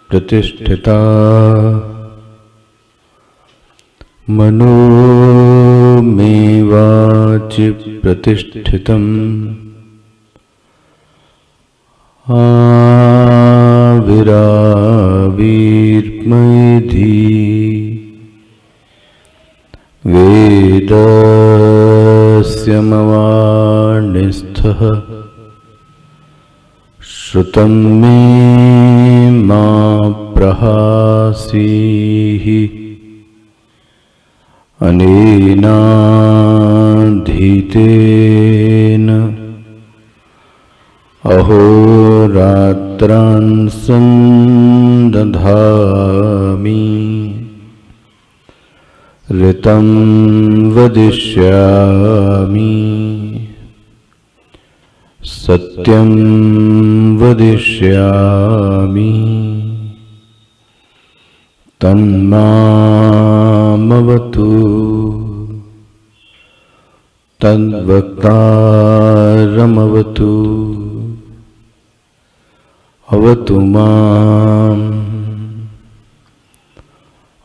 प्रतिष्ठिता मनो मे वाचि प्रतिष्ठितम् आविराविर्मयधि वेदस्य मवाणिस्थः श्रुतं मे मा प्रहासीः अनेनाधीतेन अहोरात्रान् सन्दधामि ऋतं वदिष्यामि सत्यं वदिष्यामि तन्मामवतु तद्वक्तारमवतु अवतु माम्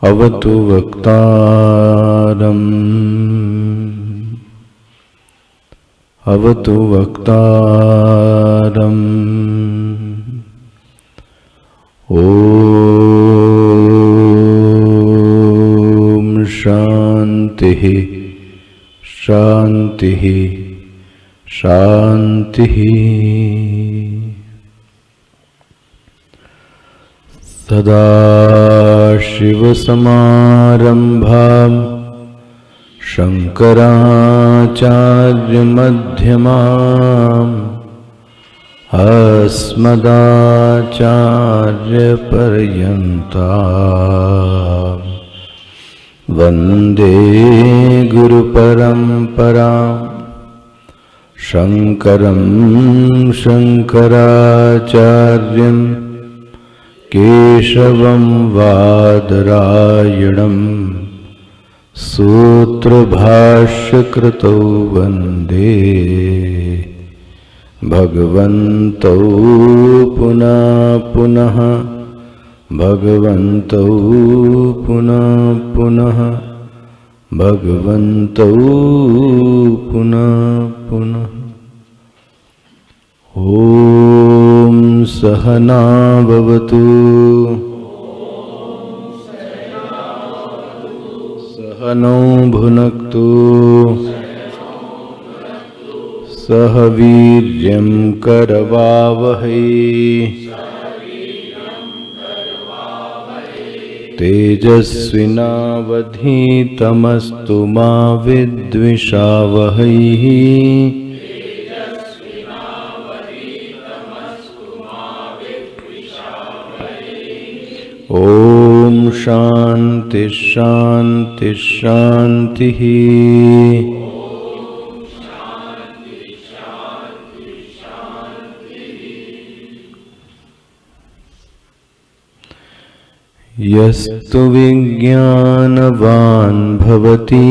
अवतु वक्तारम् अवतु वक्तारम् ॐ शान्तिः शान्तिः शान्तिः। सदाशिवसमारम्भां शङ्कराचार्यमध्यमाम् अस्मदाचार्यपर्यन्तां वन्दे गुरुपरम्परां। शङ्करं शङ्कराचार्यं केशवं वादरायणं सूत्रभाष्यकृतौ वन्दे भगवन्तौ पुनः पुनः भगवन्तौ पुनः पुनः भगवन्तौ पुनः पुनः। ॐ सहना भवतु सहनौ भुनक्तु सह वीर्यं करवावहै तेजस्विनावधीतमस्तु मा विद्विषावहै। ॐ शान्ति शान्ति शान्तिः। यस्तु विज्ञानवान् भवति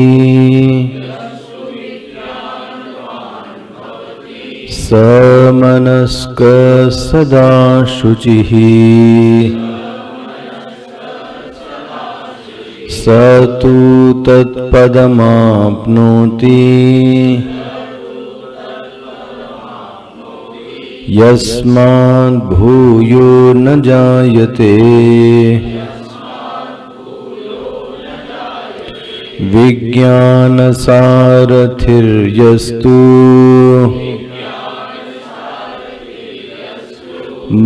समनस्कः सदा शुचिः तु तत्पदमाप्नोति यस्माद् भूयो न जायते विज्ञानसारथिर्यस्तु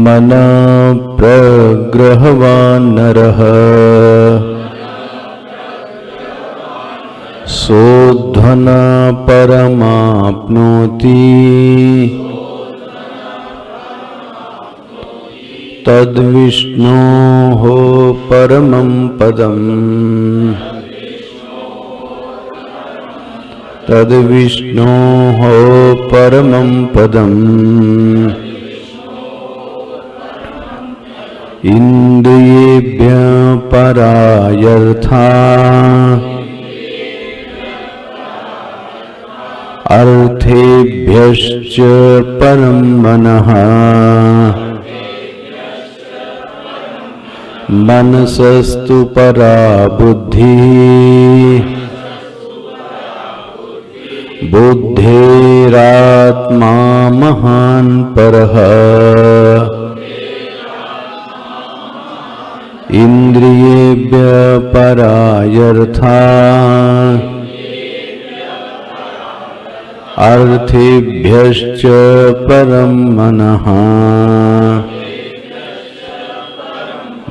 मना प्रग्रहवान् नरः सोऽध्वना परमाप्नोति तद्विष्णोः परमं पदम् तद्विष्णोः परमं पदम् इन्द्रियेभ्यः परायर्था अर्थेभ्यश्च परं मनः मनसस्तु परा बुद्धिः बुद्धेरात्मा महान् परः इन्द्रियेभ्यः परायर्था अर्थेभ्यश्च परं मनः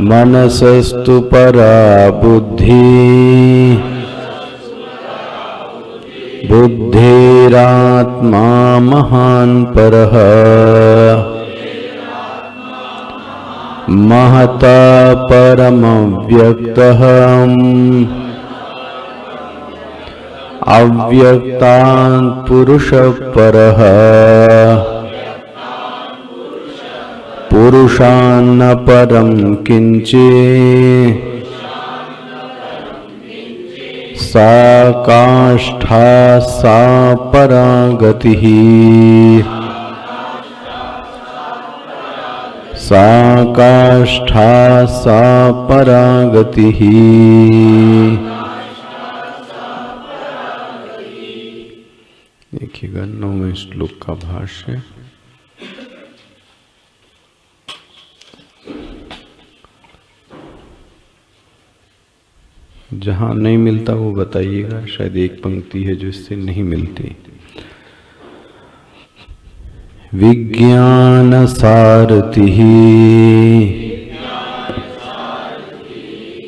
मनसस्तु परा बुद्धिः बुद्धेरात्मा महान् परः महता परमव्यक्तः अव्यक्तात् पुरुषः परः पुरुषान्न परं किञ्चित् सा काष्ठा सा परा गतिः सा काष्ठा सा परा गतिः। देखिएगा 9वें श्लोक का भाष्य। जहाँ नहीं मिलता वो बताइएगा, शायद एक पंक्ति है जो इससे नहीं मिलती। विज्ञान सारथिः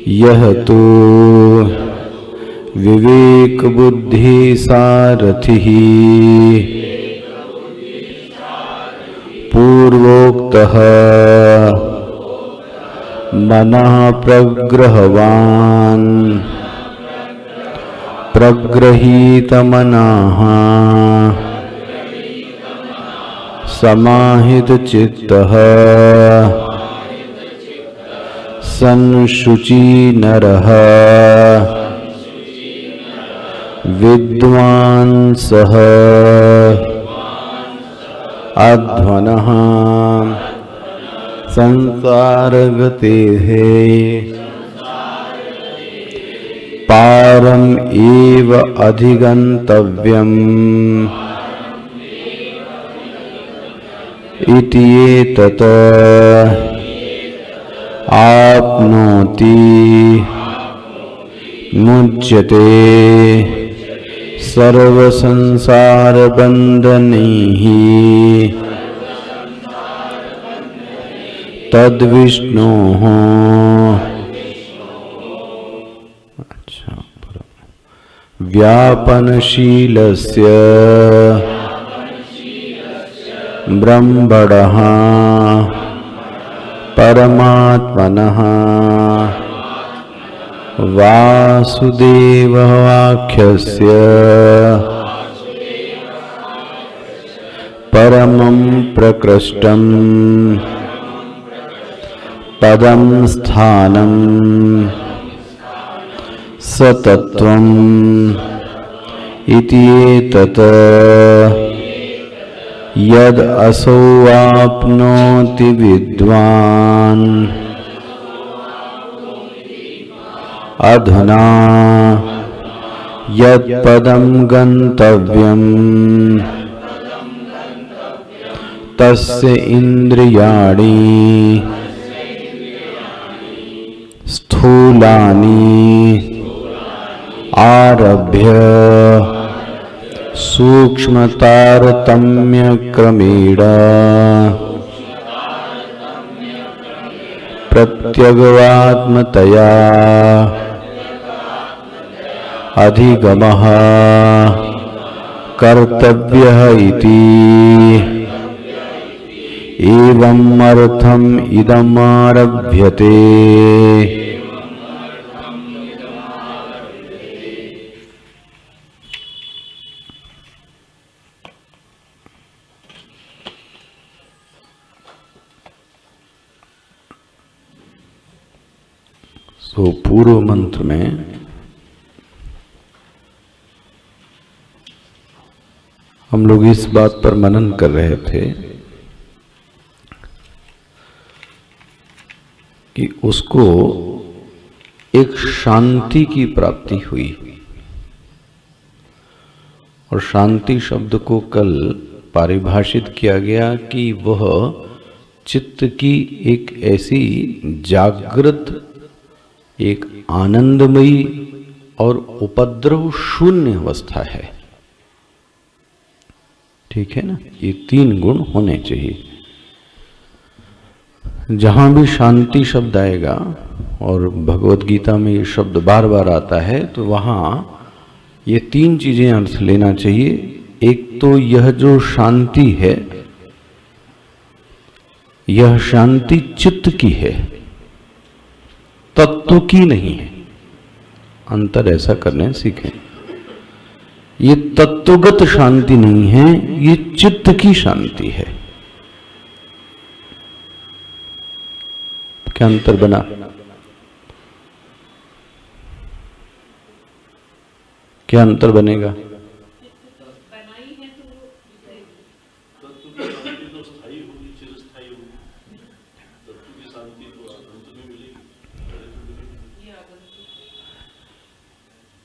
यह तो विवेक बुद्धि सारथिः पूर्वोक्तः मनः प्रग्रहवान् प्रग्रहीतमनः समाहितचित्तः संशुची नरः विद्वान् सः अध्वनः संसारगतेः पारम् एव अधिगन्तव्यम् इति एतत् आप्नोति मुच्यते सर्वसंसारबन्धनैः तद्विष्णोः। अच्छा, व्यापनशीलस्य ब्रह्मणः परमात्मनः वासुदेवाख्यस्य परमं प्रकृष्टम् पदं स्थानं सतत्वम् इति एतत् यद् असौ आप्नोति विद्वान् अधुना यत्पदं गन्तव्यम् तस्य इन्द्रियाणि स्थूलानि आरभ्य सूक्ष्मतारतम्यक्रमेण प्रत्यगात्मतया अधिगमः कर्तव्यः इति एवं अर्थम इदमारभ्यते। तो पूर्व मंत्र में हम लोग इस बात पर मनन कर रहे थे कि उसको एक शांति की प्राप्ति हुई, और शांति शब्द को कल परिभाषित किया गया कि वह चित्त की एक ऐसी जागृत, एक आनंदमयी और उपद्रव शून्य अवस्था है। ठीक है ना, ये तीन गुण होने चाहिए। जहां भी शांति शब्द आएगा, और भगवत गीता में ये शब्द बार बार आता है, तो वहां ये तीन चीजें अर्थ लेना चाहिए। एक तो यह जो शांति है, यह शांति चित्त की है, तत्व की नहीं है। अंतर ऐसा करने सीखें। ये तत्वगत शांति नहीं है, ये चित्त की शांति है। क्या अंतर बना? क्या अंतर बनेगा?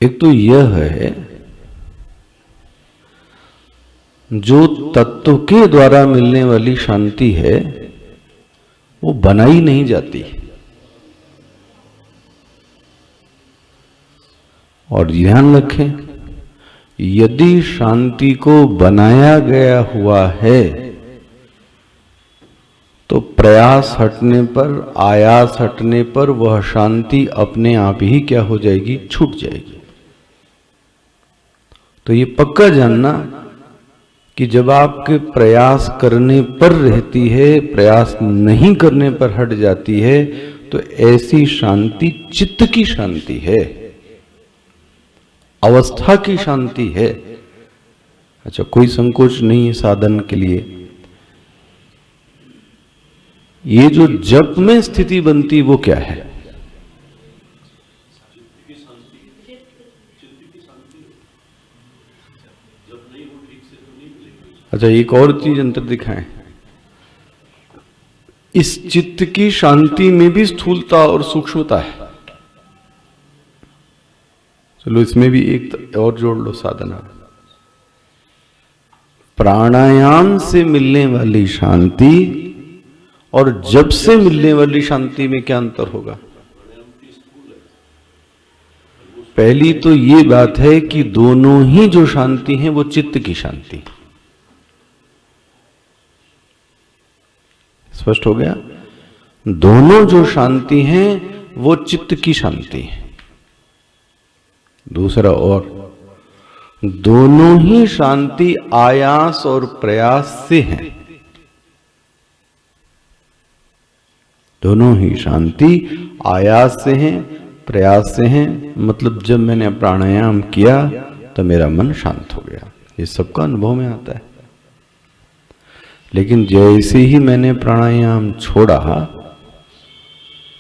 एक तो यह है जो तत्व के द्वारा मिलने वाली शांति है, वो बनाई नहीं जाती। और ध्यान रखें, यदि शांति को बनाया गया हुआ है तो प्रयास हटने पर, आयास हटने पर वह शांति अपने आप ही क्या हो जाएगी? छूट जाएगी। तो ये पक्का जानना कि जब आपके प्रयास करने पर रहती है, प्रयास नहीं करने पर हट जाती है, तो ऐसी शांति चित्त की शांति है, अवस्था की शांति है। अच्छा, कोई संकोच नहीं है साधन के लिए। ये जो जप में स्थिति बनती वो क्या है? अच्छा, एक और चीज अंतर दिखाएं। इस चित्त की शांति में भी स्थूलता और सूक्ष्मता है। चलो इसमें भी एक और जोड़ लो साधना। प्राणायाम से मिलने वाली शांति और जब से मिलने वाली शांति में क्या अंतर होगा? पहली तो ये बात है कि दोनों ही जो शांति है वो चित्त की शांति। स्पष्ट हो गया? दोनों जो शांति हैं वो चित्त की शांति है। दूसरा, और दोनों ही शांति आयास और प्रयास से हैं। दोनों ही शांति आयास से हैं, प्रयास से हैं। मतलब जब मैंने प्राणायाम किया तो मेरा मन शांत हो गया, ये सबका अनुभव में आता है। लेकिन जैसे ही मैंने प्राणायाम छोड़ा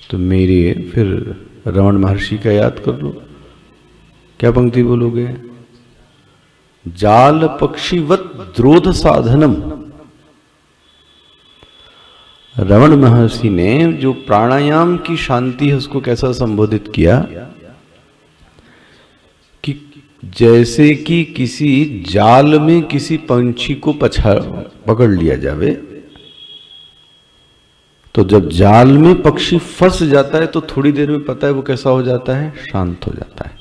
तो मेरे, फिर रमण महर्षि का याद कर लो, क्या पंक्ति बोलोगे? जाल पक्षीवत द्रोध साधनम। रमण महर्षि ने जो प्राणायाम की शांति है उसको कैसा संबोधित किया? जैसे कि किसी जाल में किसी पंछी को पकड़ लिया जावे, तो जब जाल में पक्षी फंस जाता है तो थोड़ी देर में पता है वो कैसा हो जाता है, शांत हो जाता है।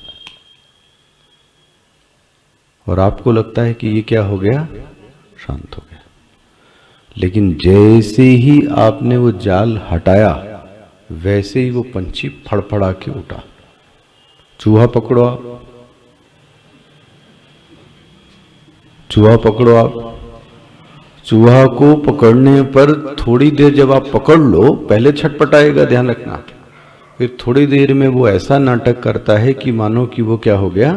और आपको लगता है कि ये क्या हो गया, शांत हो गया। लेकिन जैसे ही आपने वो जाल हटाया वैसे ही वो पंछी फड़फड़ा के उठा। चूहा पकड़ो आप, चूहा पकड़ो आप, चूहा को पकड़ने पर थोड़ी देर जब आप पकड़ लो, पहले छटपटाएगा, ध्यान रखना, फिर थोड़ी देर में वो ऐसा नाटक करता है कि मानो कि वो क्या हो गया।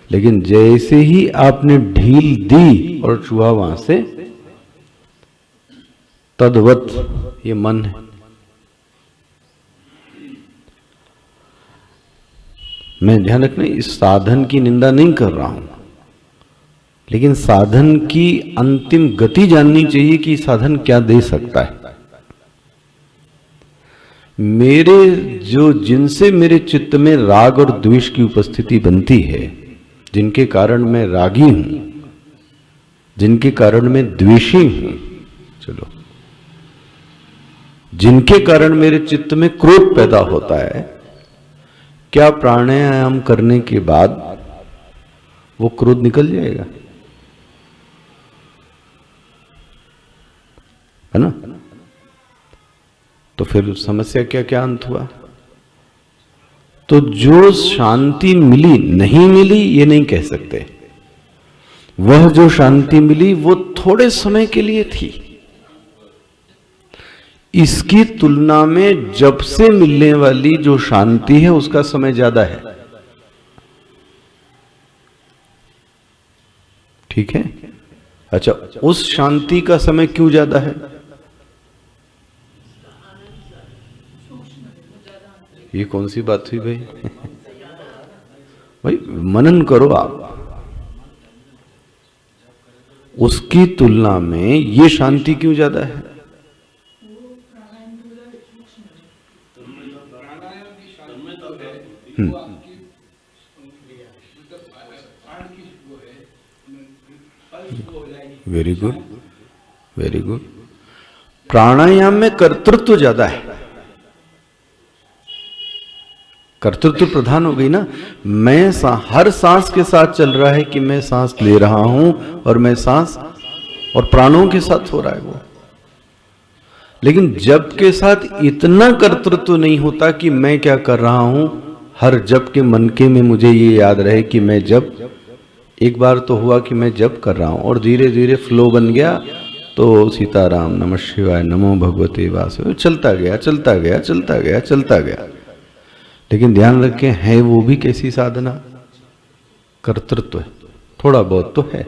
लेकिन जैसे ही आपने ढील दी और चूहा वहां से, तद्वत ये मन है। मैं ध्यान रखना, इस साधन की निंदा नहीं कर रहा हूं, लेकिन साधन की अंतिम गति जाननी चाहिए कि साधन क्या दे सकता है। मेरे जो जिनसे मेरे चित्त में राग और द्वेष की उपस्थिति बनती है, जिनके कारण मैं रागी हूं, जिनके कारण मैं द्वेषी हूं, चलो, जिनके कारण मेरे चित्त में क्रोध पैदा होता है, क्या प्राणायाम करने के बाद वो क्रोध निकल जाएगा? है ना? तो फिर समस्या क्या क्या अंत हुआ? तो जो शांति मिली, नहीं मिली ये नहीं कह सकते। वह जो शांति मिली वो थोड़े समय के लिए थी। इसकी तुलना में जब से मिलने वाली जो शांति है उसका समय ज्यादा है। ठीक है? अच्छा, उस शांति का समय क्यों ज्यादा है? ये कौन सी बात हुई भाई? भाई मनन करो आप। उसकी तुलना में ये शांति क्यों ज्यादा है? Very good, very good. Pranayama में कर्तृत्व ज्यादा है, कर्तृत्व प्रधान हो गई ना। मैं हर सांस के साथ चल रहा है कि मैं सांस ले रहा हूं और मैं सांस और प्राणों के साथ हो रहा है वो। लेकिन जप के साथ इतना कर्तृत्व नहीं होता कि मैं क्या कर रहा हूं, हर जप के मन के में मुझे ये याद रहे कि मैं जप, एक बार तो हुआ कि मैं जप कर रहा हूं और धीरे धीरे फ्लो बन गया, तो सीताराम, नमः शिवाय, नमो भगवते वासुदेवाय, चलता गया चलता गया चलता गया चलता गया। लेकिन ध्यान रखें, है वो भी कैसी साधना? कर्तृत्व है, थोड़ा बहुत तो है।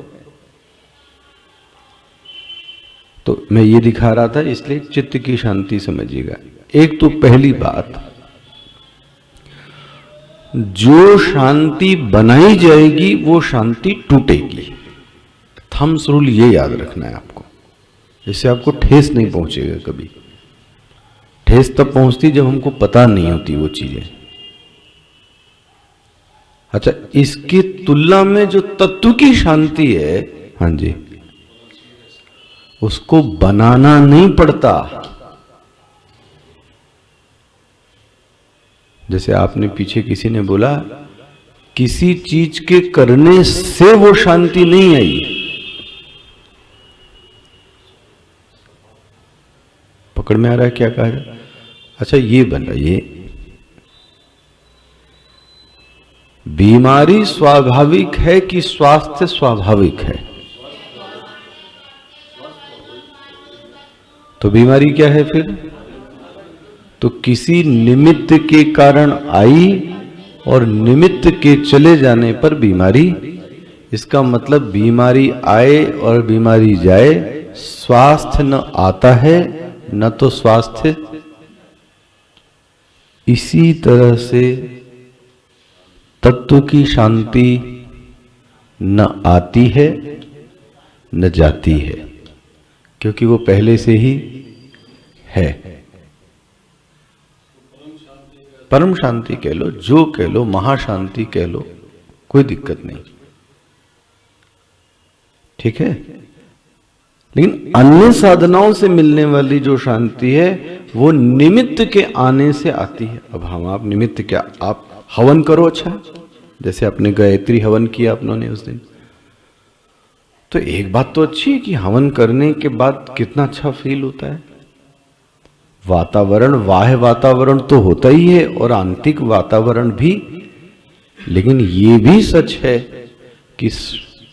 तो मैं ये दिखा रहा था, इसलिए चित्त की शांति समझिएगा। एक तो पहली बात, जो शांति बनाई जाएगी वो शांति टूटेगी। थम्स रूल ये याद रखना है आपको, इससे आपको ठेस नहीं पहुंचेगा कभी। ठेस तब पहुंचती जब हमको पता नहीं होती वो चीजें। अच्छा, इसकी तुलना में जो तत्व की शांति है, हाँ जी, उसको बनाना नहीं पड़ता। जैसे आपने पीछे किसी ने बोला, किसी चीज के करने से वो शांति नहीं आई। पकड़ में आ रहा है क्या कहा जाए? अच्छा, ये बन रहा, ये बीमारी स्वाभाविक है कि स्वास्थ्य स्वाभाविक है? तो बीमारी क्या है फिर? तो किसी निमित्त के कारण आई और निमित्त के चले जाने पर बीमारी। इसका मतलब बीमारी आए और बीमारी जाए, स्वास्थ्य न आता है न तो स्वास्थ्य। इसी तरह से तत्व की शांति न आती है न जाती है, क्योंकि वो पहले से ही है। परम शांति कह लो, जो कह लो, महाशांति कह लो, कोई दिक्कत नहीं, ठीक है। लेकिन अन्य साधनाओं से मिलने वाली जो शांति है वो निमित्त के आने से आती है। अब हम आप निमित्त क्या, आप हवन करो, अच्छा जैसे आपने गायत्री हवन किया आपने उस दिन, तो एक बात तो अच्छी है कि हवन करने के बाद कितना अच्छा फील होता है। वातावरण, बाह्य वातावरण तो होता ही है और आंतरिक वातावरण भी, लेकिन ये भी सच है कि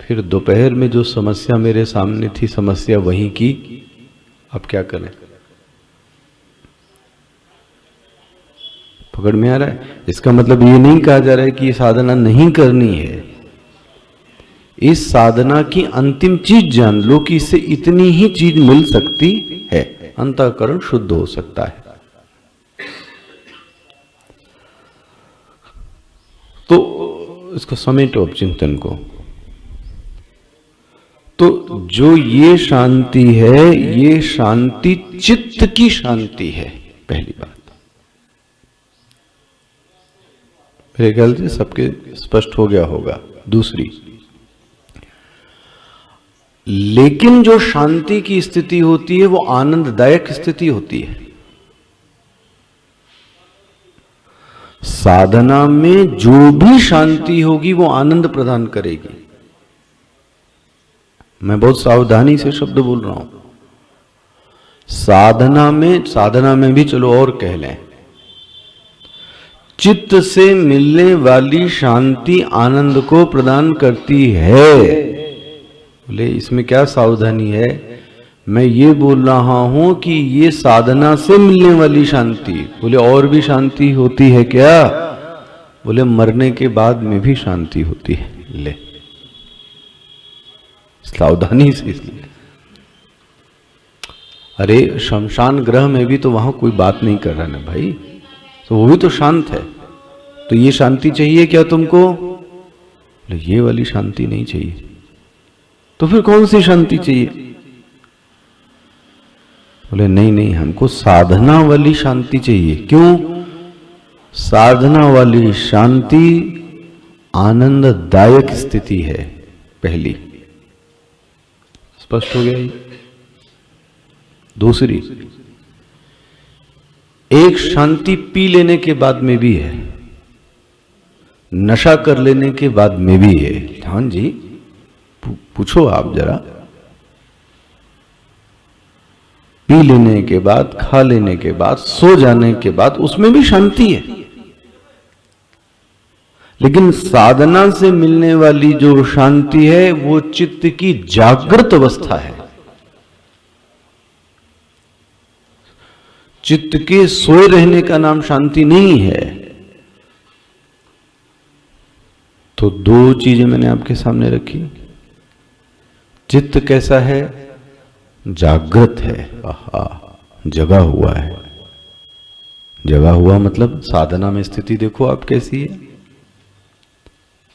फिर दोपहर में जो समस्या मेरे सामने थी, समस्या वही की, अब क्या करें। पकड़ में आ रहा है? इसका मतलब ये नहीं कहा जा रहा है कि ये साधना नहीं करनी है। इस साधना की अंतिम चीज जान लो कि इससे इतनी ही चीज मिल सकती है, अंतःकरण शुद्ध हो सकता है। तो इसको समेटो अब चिंतन को। तो जो ये शांति है, ये शांति चित्त की शांति है, पहली बात। मेरे ख्याल से सबके स्पष्ट हो गया होगा। दूसरी, लेकिन जो शांति की स्थिति होती है वो आनंददायक स्थिति होती है। साधना में जो भी शांति होगी वो आनंद प्रदान करेगी। मैं बहुत सावधानी से शब्द बोल रहा हूं। साधना में भी चलो और कह लें, चित्त से मिलने वाली शांति आनंद को प्रदान करती है। बोले इसमें क्या सावधानी है? मैं ये बोल रहा हूं कि ये साधना से मिलने वाली शांति। बोले और भी शांति होती है क्या? बोले मरने के बाद में भी शांति होती है। ले सावधानी से इसलिए, अरे शमशान ग्रह में भी तो वहां कोई बात नहीं कर रहा ना भाई, तो वो भी तो शांत है। तो ये शांति चाहिए क्या तुमको? बोले ये वाली शांति नहीं चाहिए। तो फिर कौन सी शांति चाहिए? बोले नहीं, हमको साधना वाली शांति चाहिए। क्यों? साधना वाली शांति आनंददायक स्थिति है, पहली। स्पष्ट हो गया ये? दूसरी, एक शांति पी लेने के बाद में भी है, नशा कर लेने के बाद में भी है। हाँ जी, पूछो आप जरा। पी लेने के बाद, खा लेने के बाद, सो जाने के बाद उसमें भी शांति है। लेकिन साधना से मिलने वाली जो शांति है वो चित्त की जागृत अवस्था है। चित्त के सोए रहने का नाम शांति नहीं है। तो दो चीजें मैंने आपके सामने रखी। चित्त कैसा है? जागृत है, जगा हुआ है। जगा हुआ मतलब साधना में स्थिति देखो आप कैसी है।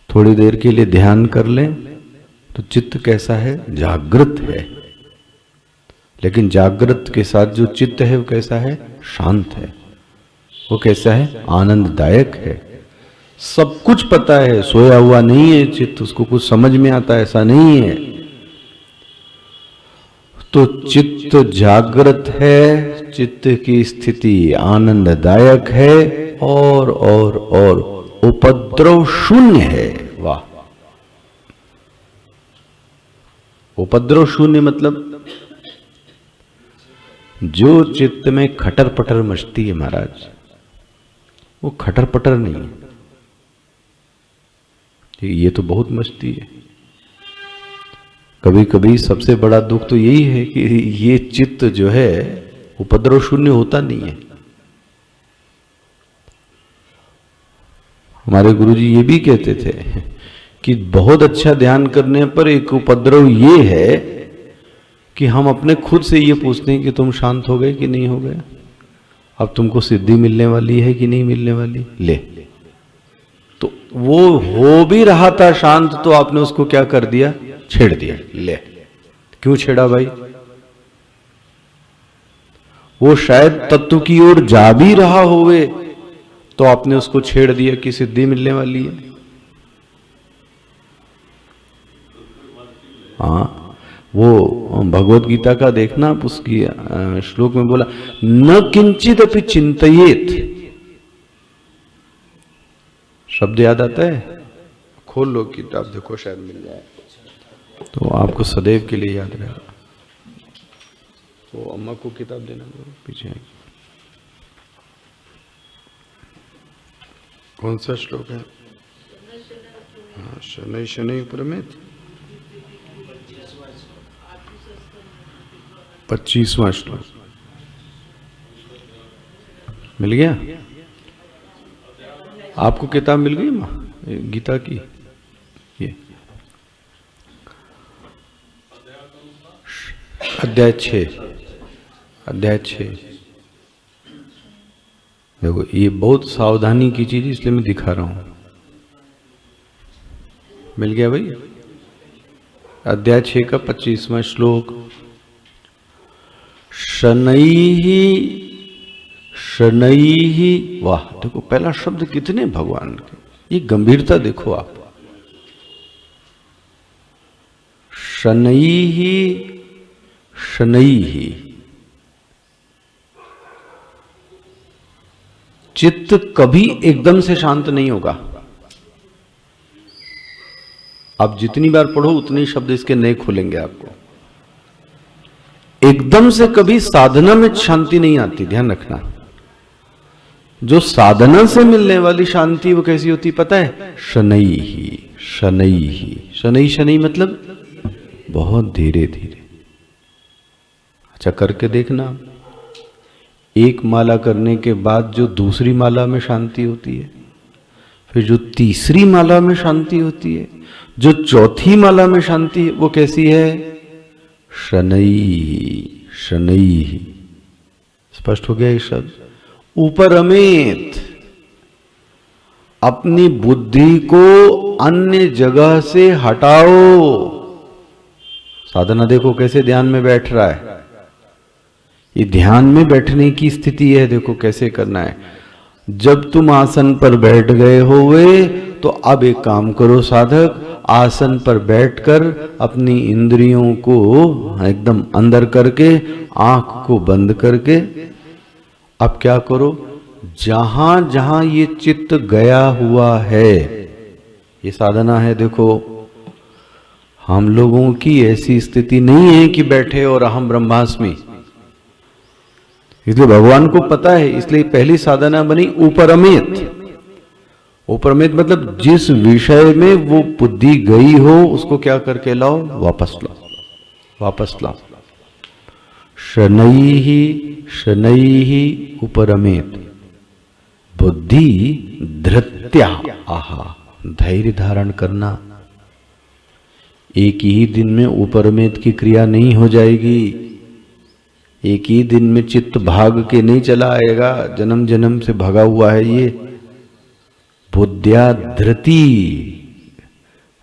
थोड़ी देर के लिए ध्यान कर लें तो चित्त कैसा है? जागृत है। लेकिन जागृत के साथ जो चित्त है वो कैसा है? शांत है। वो कैसा है? आनंददायक है। सब कुछ पता है, सोया हुआ नहीं है चित्त, उसको कुछ समझ में आता है ऐसा नहीं है। तो चित्त जागृत है, चित्त की स्थिति आनंददायक है और उपद्रव शून्य है। वाह! उपद्रव शून्य मतलब जो चित्त में खटर पटर मचती है महाराज, वो खटर पटर नहीं है। ये तो बहुत मचती है। कभी कभी सबसे बड़ा दुख तो यही है कि ये चित्त जो है उपद्रव शून्य होता नहीं है। हमारे गुरुजी ये भी कहते थे कि बहुत अच्छा ध्यान करने पर एक उपद्रव ये है कि हम अपने खुद से ये पूछते हैं कि तुम शांत हो गए कि नहीं हो गए, अब तुमको सिद्धि मिलने वाली है कि नहीं मिलने वाली। ले, तो वो हो भी रहा था शांत, तो आपने उसको क्या कर दिया? छेड़ दिया। ले, क्यों छेड़ा भाई? वो शायद तत्व की ओर जा भी रहा होवे तो आपने उसको छेड़ दिया कि सिद्धि मिलने वाली है। हाँ, वो भगवत गीता का देखना, आप उसकी श्लोक में बोला न किंचित अपि चिंतयेत। शब्द याद आता है? खोल लो किताब, देखो शायद मिल जाए, तो आपको सदैव के लिए याद रहेगा। तो अम्मा को किताब देना, पीछे आएगी। कौन सा श्लोक है? हाँ, शनै शनै उपरमेत, 25वां श्लोक मिल गया आपको? किताब मिल गई माँ गीता की? ये अध्याय 6, अध्याय 6। देखो ये बहुत सावधानी की चीज, इसलिए मैं दिखा रहा हूं। मिल गया भाई? अध्याय 6 का 25वां श्लोक। शनैहि शनैहि, वाह देखो पहला शब्द कितने भगवान के, ये गंभीरता देखो आप। शनैहि शनैहि, चित्त कभी एकदम से शांत नहीं होगा। आप जितनी बार पढ़ो उतने शब्द इसके नए खुलेंगे आपको। एकदम से कभी साधना में शांति नहीं आती, ध्यान रखना। जो साधना से मिलने वाली शांति वो कैसी होती पता है? शनैहि शनैहि। शनै शनै मतलब बहुत धीरे धीरे। अच्छा करके देखना, एक माला करने के बाद जो दूसरी माला में शांति होती है, फिर जो तीसरी माला में शांति होती है, जो चौथी माला में शांति है, वो कैसी है? शनैहि शनैहि। स्पष्ट हो गया ये शब्द? उपरमेत, अपनी बुद्धि को अन्य जगह से हटाओ। साधना देखो कैसे ध्यान में बैठ रहा है। ये ध्यान में बैठने की स्थिति है, देखो कैसे करना है। जब तुम आसन पर बैठ गए होवे तो अब एक काम करो साधक, आसन पर बैठकर अपनी इंद्रियों को एकदम अंदर करके, आंख को बंद करके, अब क्या करो, जहां जहां ये चित्त गया हुआ है, ये साधना है। देखो हम लोगों की ऐसी स्थिति नहीं है कि बैठे और अहम ब्रह्मास्मि, इसलिए भगवान को पता है, इसलिए पहली साधना बनी उपरमेत। उपरमेत मतलब जिस विषय में वो बुद्धि गई हो उसको क्या करके लाओ? वापस लाओ, वापस लाओ। शनैहि शनैहि उपरमेत, बुद्धि धृत्या आहा, धैर्य धारण करना। एक ही दिन में उपरमेत की क्रिया नहीं हो जाएगी। एक ही दिन में चित्त भाग के नहीं चला आएगा, जन्म जन्म से भगा हुआ है ये। बुद्ध्या धृति,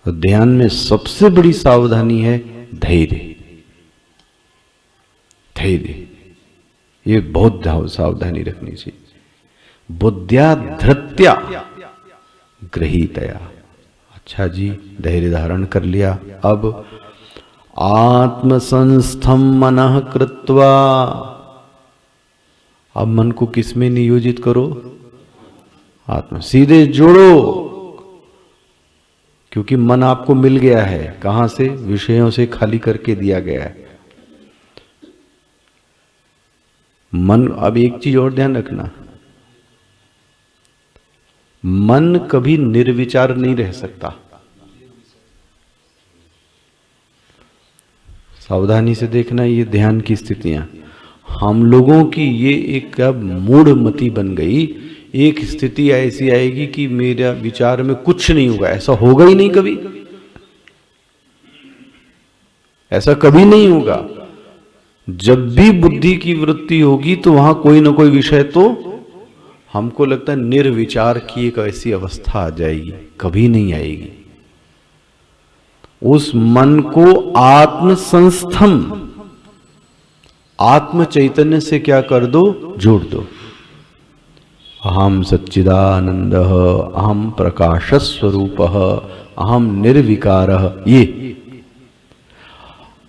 ध्यान में सबसे बड़ी सावधानी है धैर्य। धैर्य, ये बहुत सावधानी रखनी चाहिए। बुद्ध्या धृत्या गृहीतया। अच्छा जी, धैर्य धारण कर लिया। अब आत्मसंस्थम मनः कृत्वा, अब मन को किसमें नियोजित करो? आत्मा, सीधे जोड़ो, क्योंकि मन आपको मिल गया है। कहां से? विषयों से खाली करके दिया गया है मन। अब एक चीज और ध्यान रखना, मन कभी निर्विचार नहीं रह सकता। सावधानी से देखना ये ध्यान की स्थितियां। हम लोगों की ये एक अब मूढ़ मति बन गई। एक स्थिति ऐसी आएगी कि मेरा विचार में कुछ नहीं होगा, ऐसा होगा ही नहीं कभी। ऐसा कभी नहीं होगा। जब भी बुद्धि की वृत्ति होगी तो वहां कोई ना कोई विषय, तो हमको लगता है निर्विचार की एक ऐसी अवस्था आ जाएगी, कभी नहीं आएगी। उस मन को आत्मसंस्थम, आत्म चैतन्य से क्या कर दो? जोड़ दो। अहम सच्चिदानंद, अहम प्रकाश स्वरूप, अहम निर्विकार।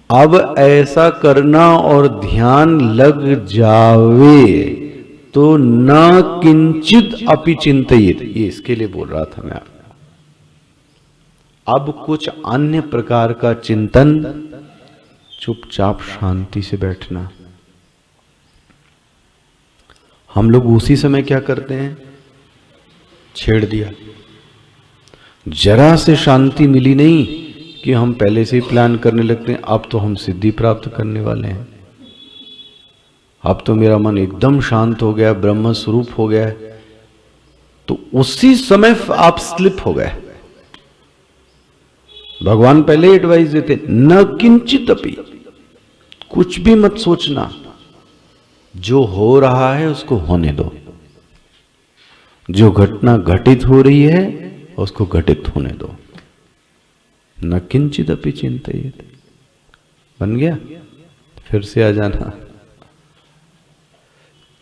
अब ऐसा करना और ध्यान लग जावे तो न किंचित अपि चिंतित, ये इसके लिए बोल रहा था मैं आपको। अब कुछ अन्य प्रकार का चिंतन, चुपचाप शांति से बैठना। हम लोग उसी समय क्या करते हैं, छेड़ दिया, जरा से शांति मिली नहीं कि हम पहले से ही प्लान करने लगते हैं, अब तो हम सिद्धि प्राप्त करने वाले हैं, अब तो मेरा मन एकदम शांत हो गया, ब्रह्म स्वरूप हो गया। तो उसी समय आप स्लिप हो गए। भगवान पहले एडवाइस देते, न किंचित अपि, कुछ भी मत सोचना, जो हो रहा है उसको होने दो, जो घटना घटित हो रही है उसको घटित होने दो, न किंचित अपि चिंतित। बन गया? फिर से आ जाना।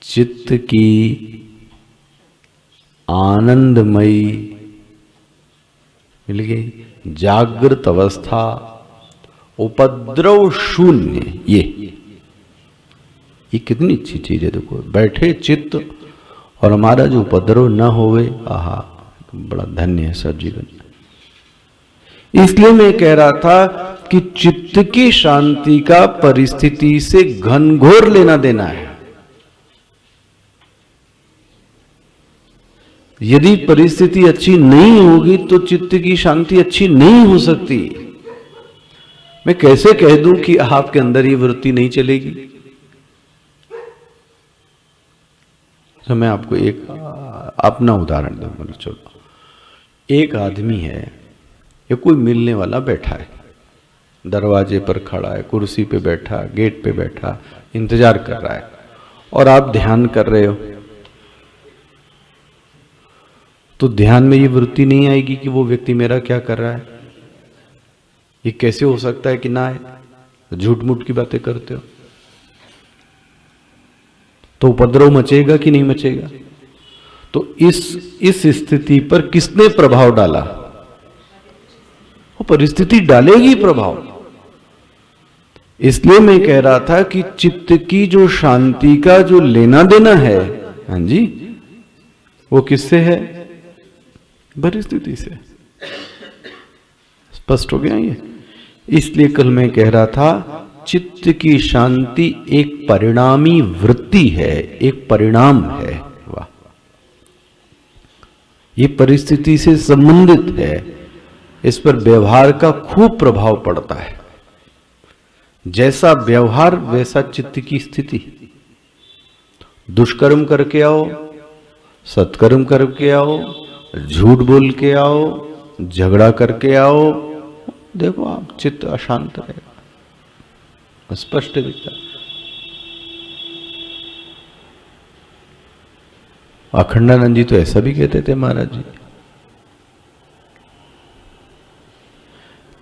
चित्त की आनंदमयी मिल गई जागृत अवस्था, उपद्रव शून्य, ये कितनी अच्छी चीज है। देखो, बैठे चित्त और हमारा जो उपद्रव न होवे, आहा, बड़ा धन्य है सब जीवन। इसलिए मैं कह रहा था कि चित्त की शांति का परिस्थिति से घनघोर लेना देना है। यदि परिस्थिति अच्छी नहीं होगी तो चित्त की शांति अच्छी नहीं हो सकती। मैं कैसे कह दूं कि आपके अंदर ये वृत्ति नहीं चलेगी? तो मैं आपको एक अपना उदाहरण दूंगा। चलो, एक आदमी है या कोई मिलने वाला बैठा है, दरवाजे पर खड़ा है, कुर्सी पे बैठा, गेट पे बैठा, इंतजार कर रहा है, और आप ध्यान कर रहे हो। तो ध्यान में ये वृत्ति नहीं आएगी कि वो व्यक्ति मेरा क्या कर रहा है। ये कैसे हो सकता है कि ना आए? झूठ मूठ की बातें करते हो तो उपद्रव मचेगा कि नहीं मचेगा? तो इस स्थिति पर किसने प्रभाव डाला? वो परिस्थिति डालेगी प्रभाव। इसलिए मैं कह रहा था कि चित्त की जो शांति का जो लेना देना है, हाँ जी, वो किससे है? परिस्थिति से। स्पष्ट हो गया ये? इसलिए कल मैं कह रहा था, चित्त की शांति एक परिणामी वृत्ति है, एक परिणाम है। वाह, ये परिस्थिति से संबंधित है, इस पर व्यवहार का खूब प्रभाव पड़ता है। जैसा व्यवहार वैसा चित्त की स्थिति। दुष्कर्म करके आओ, सत्कर्म करके आओ, झूठ बोल के आओ, झगड़ा करके आओ, देखो आप चित्त अशांत रहेगा, स्पष्ट दिखता। अखंडानंद जी तो ऐसा भी कहते थे महाराज जी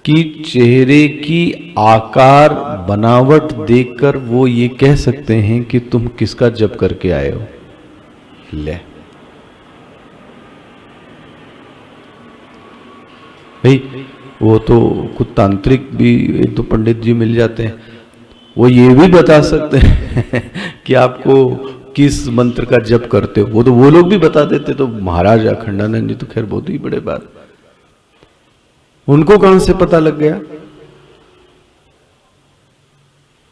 कि चेहरे की आकार बनावट देखकर वो ये कह सकते हैं कि तुम किसका जप करके आए हो। ले भाई, वो तो कुछ तांत्रिक भी एक दो पंडित जी मिल जाते हैं, वो ये भी बता सकते हैं कि आपको किस मंत्र का जप करते हो। वो लोग भी बता देते। तो महाराज अखंडानंद जी तो खैर बहुत ही बड़े बात, उनको कहां से पता लग गया?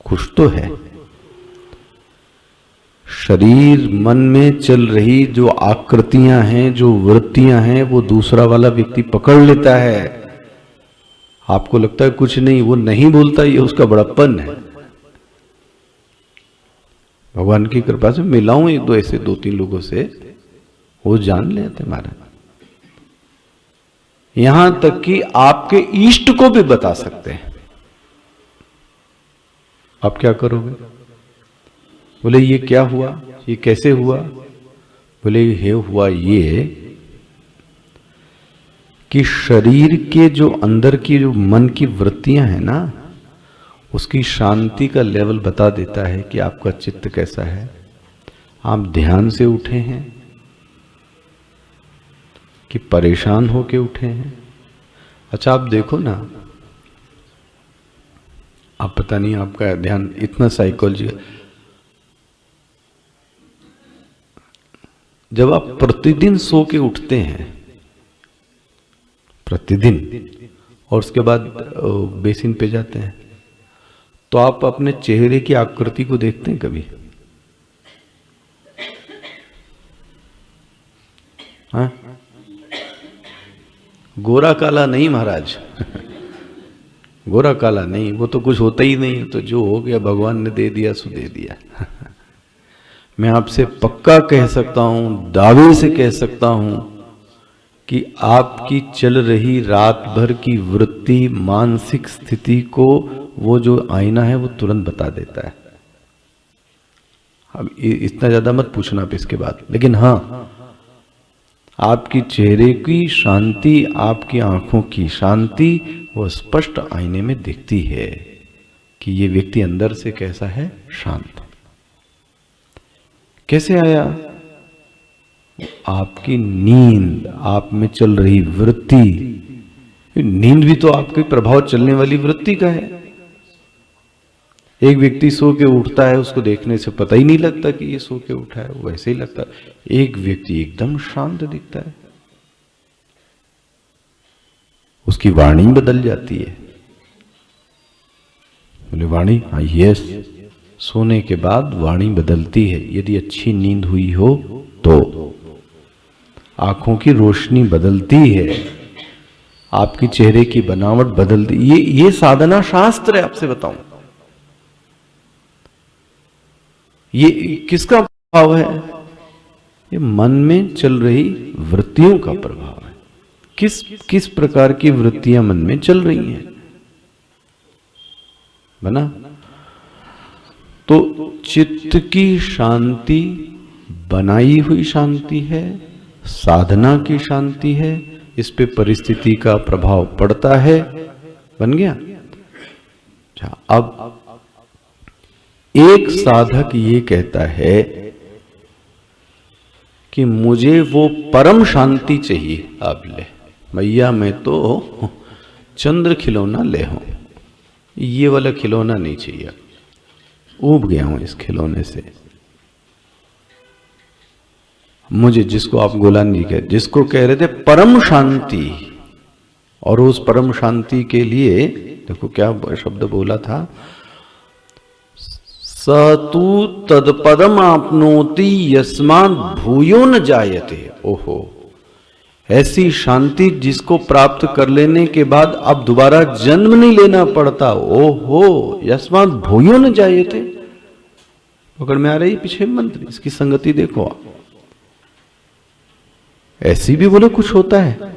कुछ तो है। शरीर मन में चल रही जो आकृतियां हैं, जो वृत्तियां हैं, वो दूसरा वाला व्यक्ति पकड़ लेता है। आपको लगता है कुछ नहीं, वो नहीं बोलता, ये उसका बड़प्पन है। भगवान की कृपा से मिला हूं एक दो ऐसे दो तीन लोगों से, वो जान लेते महाराज। यहां तक कि आपके इष्ट को भी बता सकते हैं। आप क्या करोगे? बोले ये क्या हुआ, ये कैसे हुआ? बोले ये हुआ ये कि शरीर के जो अंदर की जो मन की वृत्तियां हैं ना, उसकी शांति का लेवल बता देता है कि आपका चित्त कैसा है। आप ध्यान से उठे हैं कि परेशान होके उठे हैं। अच्छा, आप देखो ना, आप पता नहीं आपका ध्यान इतना साइकोलॉजी, जब आप प्रतिदिन सो के उठते हैं प्रतिदिन और उसके बाद बेसिन पे जाते हैं, तो आप अपने चेहरे की आकृति को देखते हैं कभी? हाँ? गोरा काला नहीं महाराज गोरा काला नहीं, वो तो कुछ होता ही नहीं, तो जो हो गया भगवान ने दे दिया सो दे दिया मैं आपसे पक्का कह सकता हूं, दावे से कह सकता हूं कि आपकी चल रही रात भर की वृत्ति, मानसिक स्थिति को वो जो आईना है वो तुरंत बता देता है। अब इतना ज्यादा मत पूछना आप इसके बाद, लेकिन हाँ, आपकी चेहरे की शांति, आपकी आंखों की शांति वो स्पष्ट आईने में दिखती है कि ये व्यक्ति अंदर से कैसा है, शांत। कैसे आया? आपकी नींद, आप में चल रही वृत्ति, नींद भी तो आपके प्रभाव चलने वाली वृत्ति का है। एक व्यक्ति सो के उठता है, उसको देखने से पता ही नहीं लगता कि ये सो के उठा है, वैसे ही लगता है। एक व्यक्ति एकदम शांत दिखता है, उसकी वाणी बदल जाती है। बोले वाणी? हाँ, यस, सोने के बाद वाणी बदलती है। यदि अच्छी नींद हुई हो तो आंखों की रोशनी बदलती है, आपकी चेहरे की बनावट बदलती। ये साधना शास्त्र है, आपसे बताऊं। ये किसका प्रभाव है? ये मन में चल रही वृत्तियों का प्रभाव है। किस प्रकार की वृत्तियां मन में चल रही हैं, बना? तो चित्त की शांति बनाई हुई शांति है, साधना की शांति है, इस पे परिस्थिति का प्रभाव पड़ता है। बन गया? अच्छा, अब एक साधक ये कहता है कि मुझे वो परम शांति चाहिए। अब ले भैया, मैं तो चंद्र खिलौना ले हूं, ये वाला खिलौना नहीं चाहिए, ऊब गया हूं इस खिलौने से। मुझे, जिसको आप गोलान जी कह, जिसको कह रहे थे परम शांति, और उस परम शांति के लिए देखो क्या शब्द बोला था, सतु तत्पदम आपनोति यस्मात् भूयो न जायते। ओहो, ऐसी शांति जिसको प्राप्त कर लेने के बाद अब दोबारा जन्म नहीं लेना पड़ता। ओहो, यस्मात् भूयो न जायते। पकड़ में आ रही पीछे मंत्र, इसकी संगति देखो आप। ऐसी भी बोले कुछ होता है,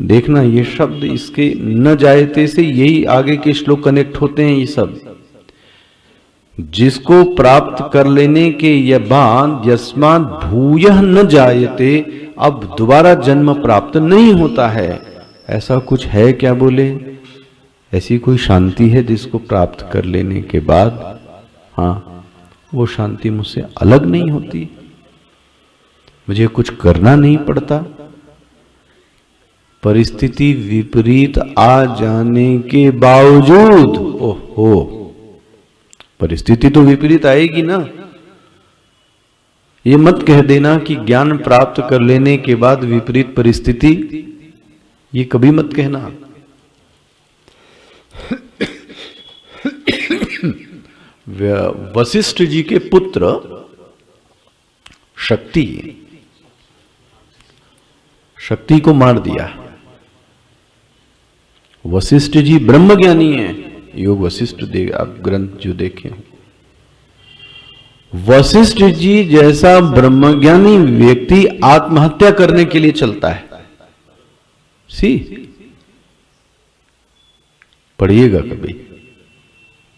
देखना ये शब्द, इसके न जायते से यही आगे के श्लोक कनेक्ट होते हैं। ये सब जिसको प्राप्त कर लेने के बाद यस्मात् भूयः न जायते, अब दोबारा जन्म प्राप्त नहीं होता है, ऐसा कुछ है क्या? बोले ऐसी कोई शांति है जिसको प्राप्त कर लेने के बाद, हाँ, वो शांति मुझसे अलग नहीं होती, मुझे कुछ करना नहीं पड़ता। परिस्थिति विपरीत आ जाने के बावजूद, ओहो, परिस्थिति तो विपरीत आएगी ना। ये मत कह देना कि ज्ञान प्राप्त कर लेने के बाद विपरीत परिस्थिति, ये कभी मत कहना। वशिष्ठ जी के पुत्र शक्ति को मार दिया। वशिष्ठ जी ब्रह्मज्ञानी हैं, योग वशिष्ठ आप ग्रंथ जो देखे, वशिष्ठ जी जैसा ब्रह्मज्ञानी व्यक्ति आत्महत्या करने के लिए चलता है। पढ़िएगा कभी,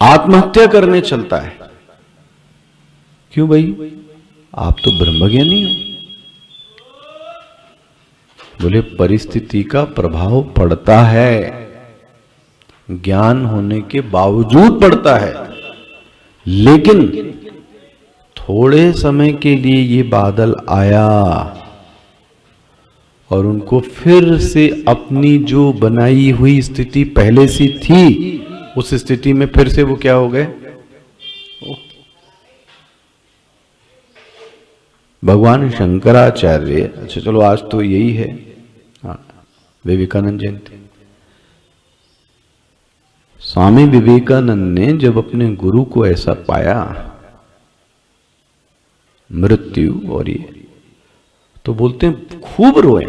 आत्महत्या करने चलता है। क्यों भाई? आप तो ब्रह्मज्ञानी हो। बोले परिस्थिति का प्रभाव पड़ता है, ज्ञान होने के बावजूद पड़ता है, लेकिन थोड़े समय के लिए ये बादल आया, और उनको फिर से अपनी जो बनाई हुई स्थिति पहले से थी उस स्थिति में फिर से वो क्या हो गए? भगवान शंकराचार्य, अच्छा चलो आज तो यही है, हाँ, विवेकानंद जयंती। स्वामी विवेकानंद ने जब अपने गुरु को ऐसा पाया, मृत्यु और ये, तो बोलते हैं खूब रोए।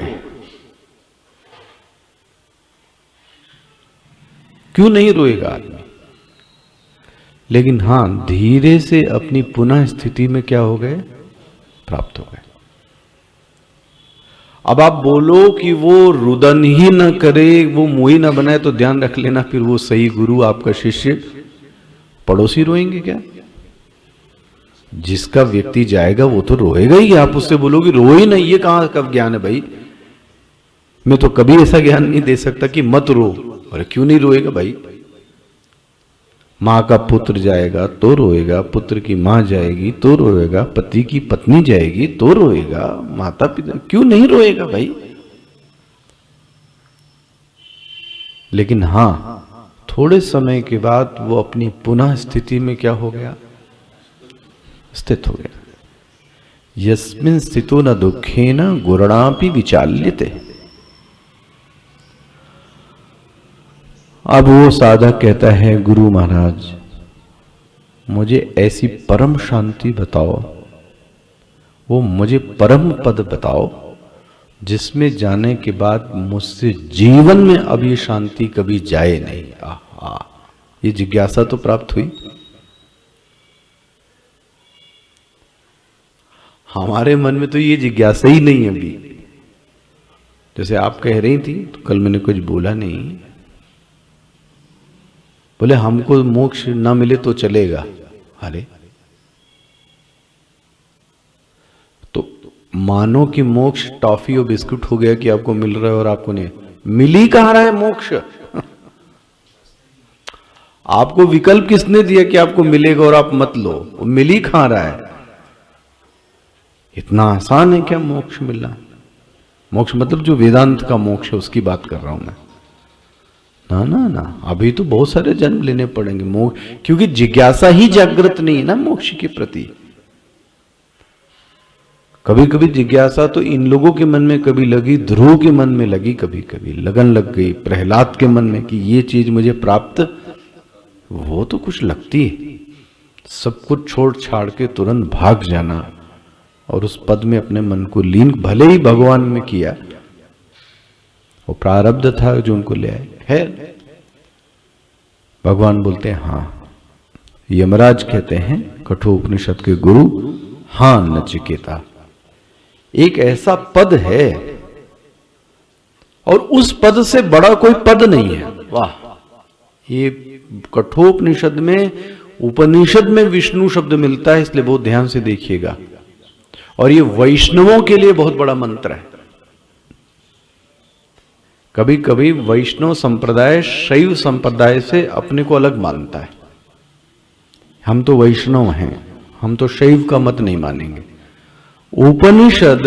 क्यों नहीं रोएगा आदमी? लेकिन हां, धीरे से अपनी पुनः स्थिति में क्या हो गए? प्राप्त हो गए। अब आप बोलो कि वो रुदन ही न करे, वो मोही न बनाए, तो ध्यान रख लेना फिर वो सही गुरु, आपका शिष्य, पड़ोसी रोएंगे क्या? जिसका व्यक्ति जाएगा वो तो रोएगा ही। आप उससे बोलोगे रो ही नहीं, ये कहां का ज्ञान है भाई? मैं तो कभी ऐसा ज्ञान नहीं दे सकता कि मत रो। अरे क्यों नहीं रोएगा भाई? मां का पुत्र जाएगा तो रोएगा, पुत्र की मां जाएगी तो रोएगा, पति की पत्नी जाएगी तो रोएगा, माता पिता, क्यों नहीं रोएगा भाई? लेकिन हां, थोड़े समय के बाद वो अपनी पुनः स्थिति में क्या हो गया? स्थित हो गया। यस्मिन् स्थितो न दुखेन गुरुणापि विचाल्यते। अब वो साधक कहता है, गुरु महाराज मुझे ऐसी परम शांति बताओ, वो मुझे परम पद बताओ जिसमें जाने के बाद मुझसे जीवन में अब ये शांति कभी जाए नहीं। आहा, ये जिज्ञासा तो प्राप्त हुई। हमारे मन में तो ये जिज्ञासा ही नहीं है अभी। जैसे आप कह रही थी तो कल मैंने कुछ बोला नहीं, बोले हमको मोक्ष ना मिले तो चलेगा। अरे तो मानो कि मोक्ष टॉफी और बिस्कुट हो गया कि आपको मिल रहा है और आपको नहीं मिल ही कहां रहा है मोक्ष। आपको विकल्प किसने दिया कि आपको मिलेगा और आप मत लो? वो मिल ही कहां रहा है? इतना आसान है क्या मोक्ष मिलना? मोक्ष मतलब जो वेदांत का मोक्ष है उसकी बात कर रहा हूं मैं। ना ना ना, अभी तो बहुत सारे जन्म लेने पड़ेंगे मोक्ष, क्योंकि जिज्ञासा ही जागृत नहीं है ना मोक्ष के प्रति। कभी कभी जिज्ञासा तो इन लोगों के मन में कभी लगी, ध्रुव के मन में लगी, कभी कभी लगन लग गई प्रहलाद के मन में कि ये चीज मुझे प्राप्त, वो तो कुछ लगती है। सब कुछ छोड़ छाड़ के तुरंत भाग जाना और उस पद में अपने मन को लीन, भले ही भगवान में किया, वो प्रारब्ध था जो उनको ले आए है। भगवान बोलते हैं हां। यमराज कहते हैं, कठोपनिषद के गुरु, हां नचिकेता, एक ऐसा पद है और उस पद से बड़ा कोई पद नहीं है। वाह! ये कठोपनिषद में, उपनिषद में विष्णु शब्द मिलता है, इसलिए बहुत ध्यान से देखिएगा। और ये वैष्णवों के लिए बहुत बड़ा मंत्र है। कभी कभी वैष्णव संप्रदाय शैव संप्रदाय से अपने को अलग मानता है। हम तो वैष्णव हैं, हम तो शैव का मत नहीं मानेंगे। उपनिषद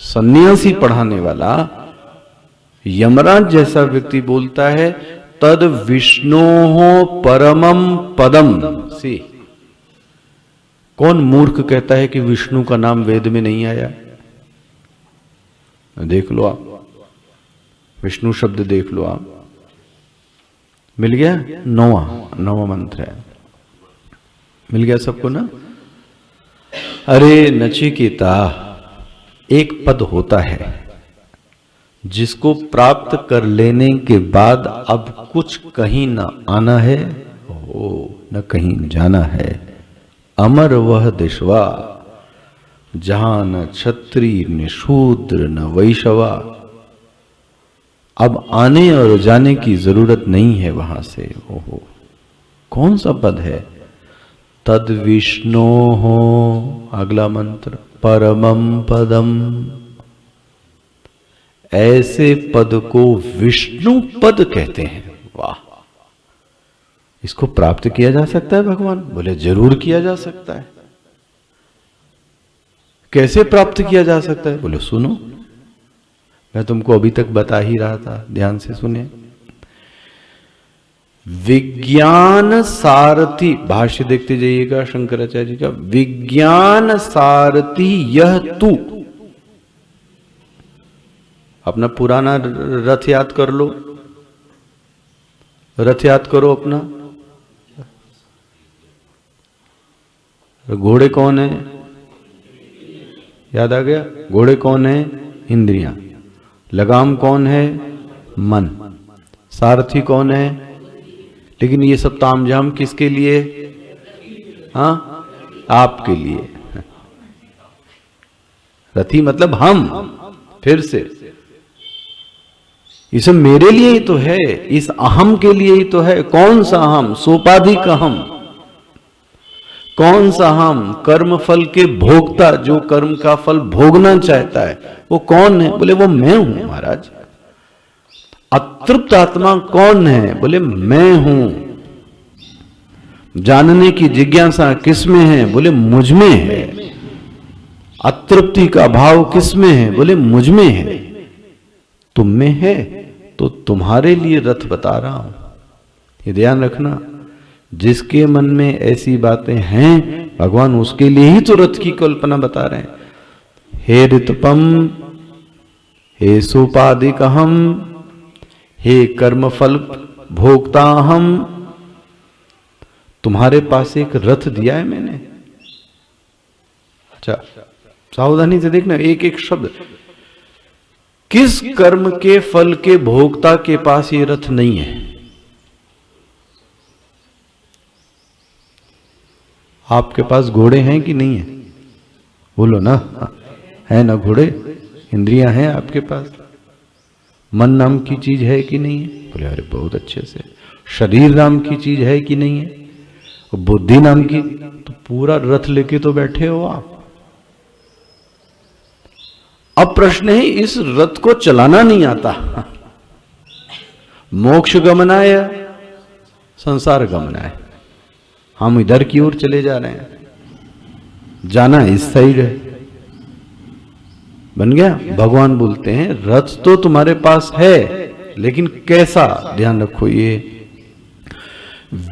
सन्यासी पढ़ाने वाला यमराज जैसा व्यक्ति बोलता है, तद विष्णोः परमम पदम। सी, कौन मूर्ख कहता है कि विष्णु का नाम वेद में नहीं आया? देख लो आप, विष्णु शब्द देख लो आप, मिल गया। नौवां मंत्र है, मिल गया सबको ना। अरे नचिकेता, एक पद होता है जिसको प्राप्त कर लेने के बाद अब कुछ कहीं न आना है, न कहीं जाना है। अमर वह दिशवा जहां न क्षत्रिय न शूद्र न वैश्यवा। अब आने और जाने की जरूरत नहीं है वहां से। ओहो, कौन सा पद है? तद विष्णो हो, अगला मंत्र, परमम पदम। ऐसे पद को विष्णु पद कहते हैं। वाह! इसको प्राप्त किया जा सकता है भगवान? बोले जरूर किया जा सकता है। कैसे प्राप्त किया जा सकता है? बोले सुनो, मैं तुमको अभी तक बता ही रहा था, ध्यान से सुने। विज्ञान सारथी, भाष्य देखते जाइएगा शंकराचार्य जी का। विज्ञान सारथी यह तू, अपना पुराना रथ याद कर लो, रथ याद करो अपना। घोड़े कौन है? याद आ गया? घोड़े कौन है? इंद्रियां। लगाम कौन है? मन। सारथी कौन है? लेकिन ये सब तामझाम किसके लिए? हाँ, आपके लिए। रथी मतलब हम। फिर से ये सब मेरे लिए ही तो है, इस अहम के लिए ही तो है। कौन सा हम? सोपाधिक अहम। कौन सा हम? कर्म फल के भोक्ता, जो कर्म का फल भोगना चाहता है, वो कौन है? बोले वो मैं हूं महाराज। अतृप्त आत्मा कौन है? बोले मैं हूं। जानने की जिज्ञासा किसमें है? बोले मुझ में है। अतृप्ति का भाव किसमें है? बोले मुझ में है। तुम में है तो तुम्हारे लिए रथ बता रहा हूं, ये ध्यान रखना। जिसके मन में ऐसी बातें हैं, भगवान उसके लिए ही तो रथ की कल्पना बता रहे हैं। हे ऋतपम, हे सोपाधिक अहम, हे कर्मफल भोक्ता अहम, तुम्हारे पास एक रथ दिया है मैंने। अच्छा, सावधानी से देखना एक एक शब्द। किस कर्म के फल के भोक्ता के पास ये रथ नहीं है? आपके पास घोड़े हैं कि नहीं है? बोलो ना, है ना घोड़े? इंद्रियां हैं आपके पास? मन नाम की चीज है कि नहीं है? बोले अरे बहुत अच्छे से। शरीर नाम की चीज है कि नहीं है? और बुद्धि नाम की, तो पूरा रथ लेके तो बैठे हो आप। अब प्रश्न है, इस रथ को चलाना नहीं आता। मोक्ष गमनाय, संसार गमनाय। हम इधर की ओर चले जा रहे हैं, जाना इस साइड है। बन गया? भगवान बोलते हैं रथ तो तुम्हारे पास है, लेकिन कैसा? ध्यान रखो, ये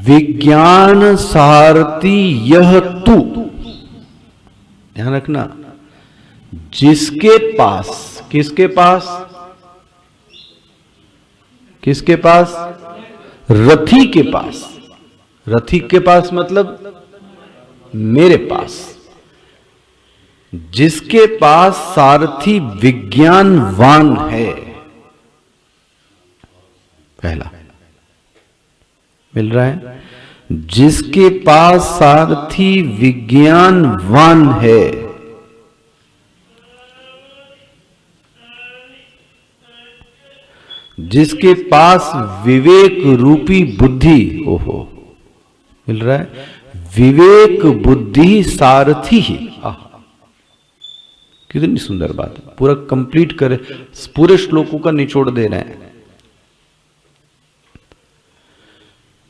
विज्ञान सारथी यह तू, ध्यान रखना। जिसके पास, किसके पास? किसके पास? रथी के पास। रथी के पास मतलब मेरे पास। जिसके पास सारथी विज्ञानवान है, पहला मिल रहा है। जिसके पास सारथी विज्ञानवान है, जिसके पास विवेक रूपी बुद्धि, ओहो मिल रहा है, विवेक बुद्धि सारथी ही। कितनी सुंदर बात है, पूरा कंप्लीट करे, पूरे श्लोकों का निचोड़ दे रहे हैं।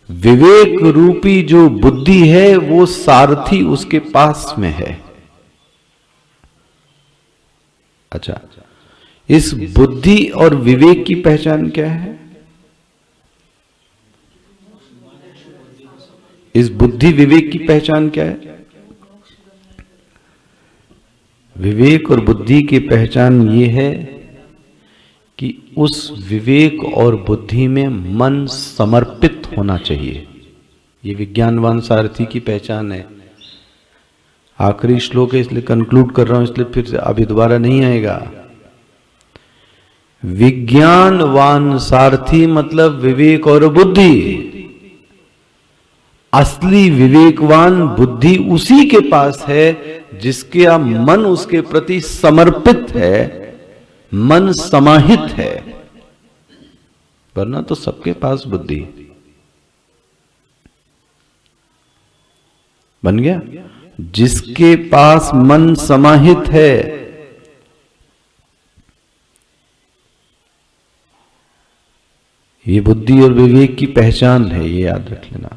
विवेक रूपी जो बुद्धि है वो सारथी उसके पास में है। अच्छा, इस बुद्धि और विवेक की पहचान क्या है? इस बुद्धि विवेक की पहचान क्या है? विवेक और बुद्धि की पहचान ये है कि उस विवेक और बुद्धि में मन समर्पित होना चाहिए। ये विज्ञानवान सारथी की पहचान है। आखिरी श्लोक है इसलिए कंक्लूड कर रहा हूं, इसलिए फिर अभी दोबारा नहीं आएगा। विज्ञानवान सारथी मतलब विवेक और बुद्धि। असली विवेकवान बुद्धि उसी के पास है जिसका मन उसके प्रति समर्पित है, मन समाहित है। वरना तो सबके पास बुद्धि। बन गया? जिसके पास मन समाहित है, ये बुद्धि और विवेक की पहचान है, ये याद रख लेना।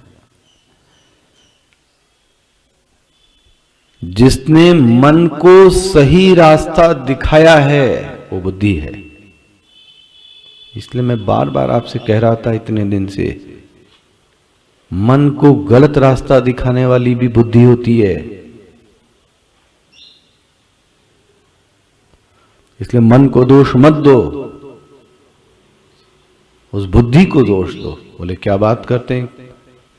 जिसने मन को सही रास्ता दिखाया है वो बुद्धि है। इसलिए मैं बार बार आपसे कह रहा था इतने दिन से, मन को गलत रास्ता दिखाने वाली भी बुद्धि होती है। इसलिए मन को दोष मत दो, उस बुद्धि को दोष दो। बोले क्या बात करते हैं,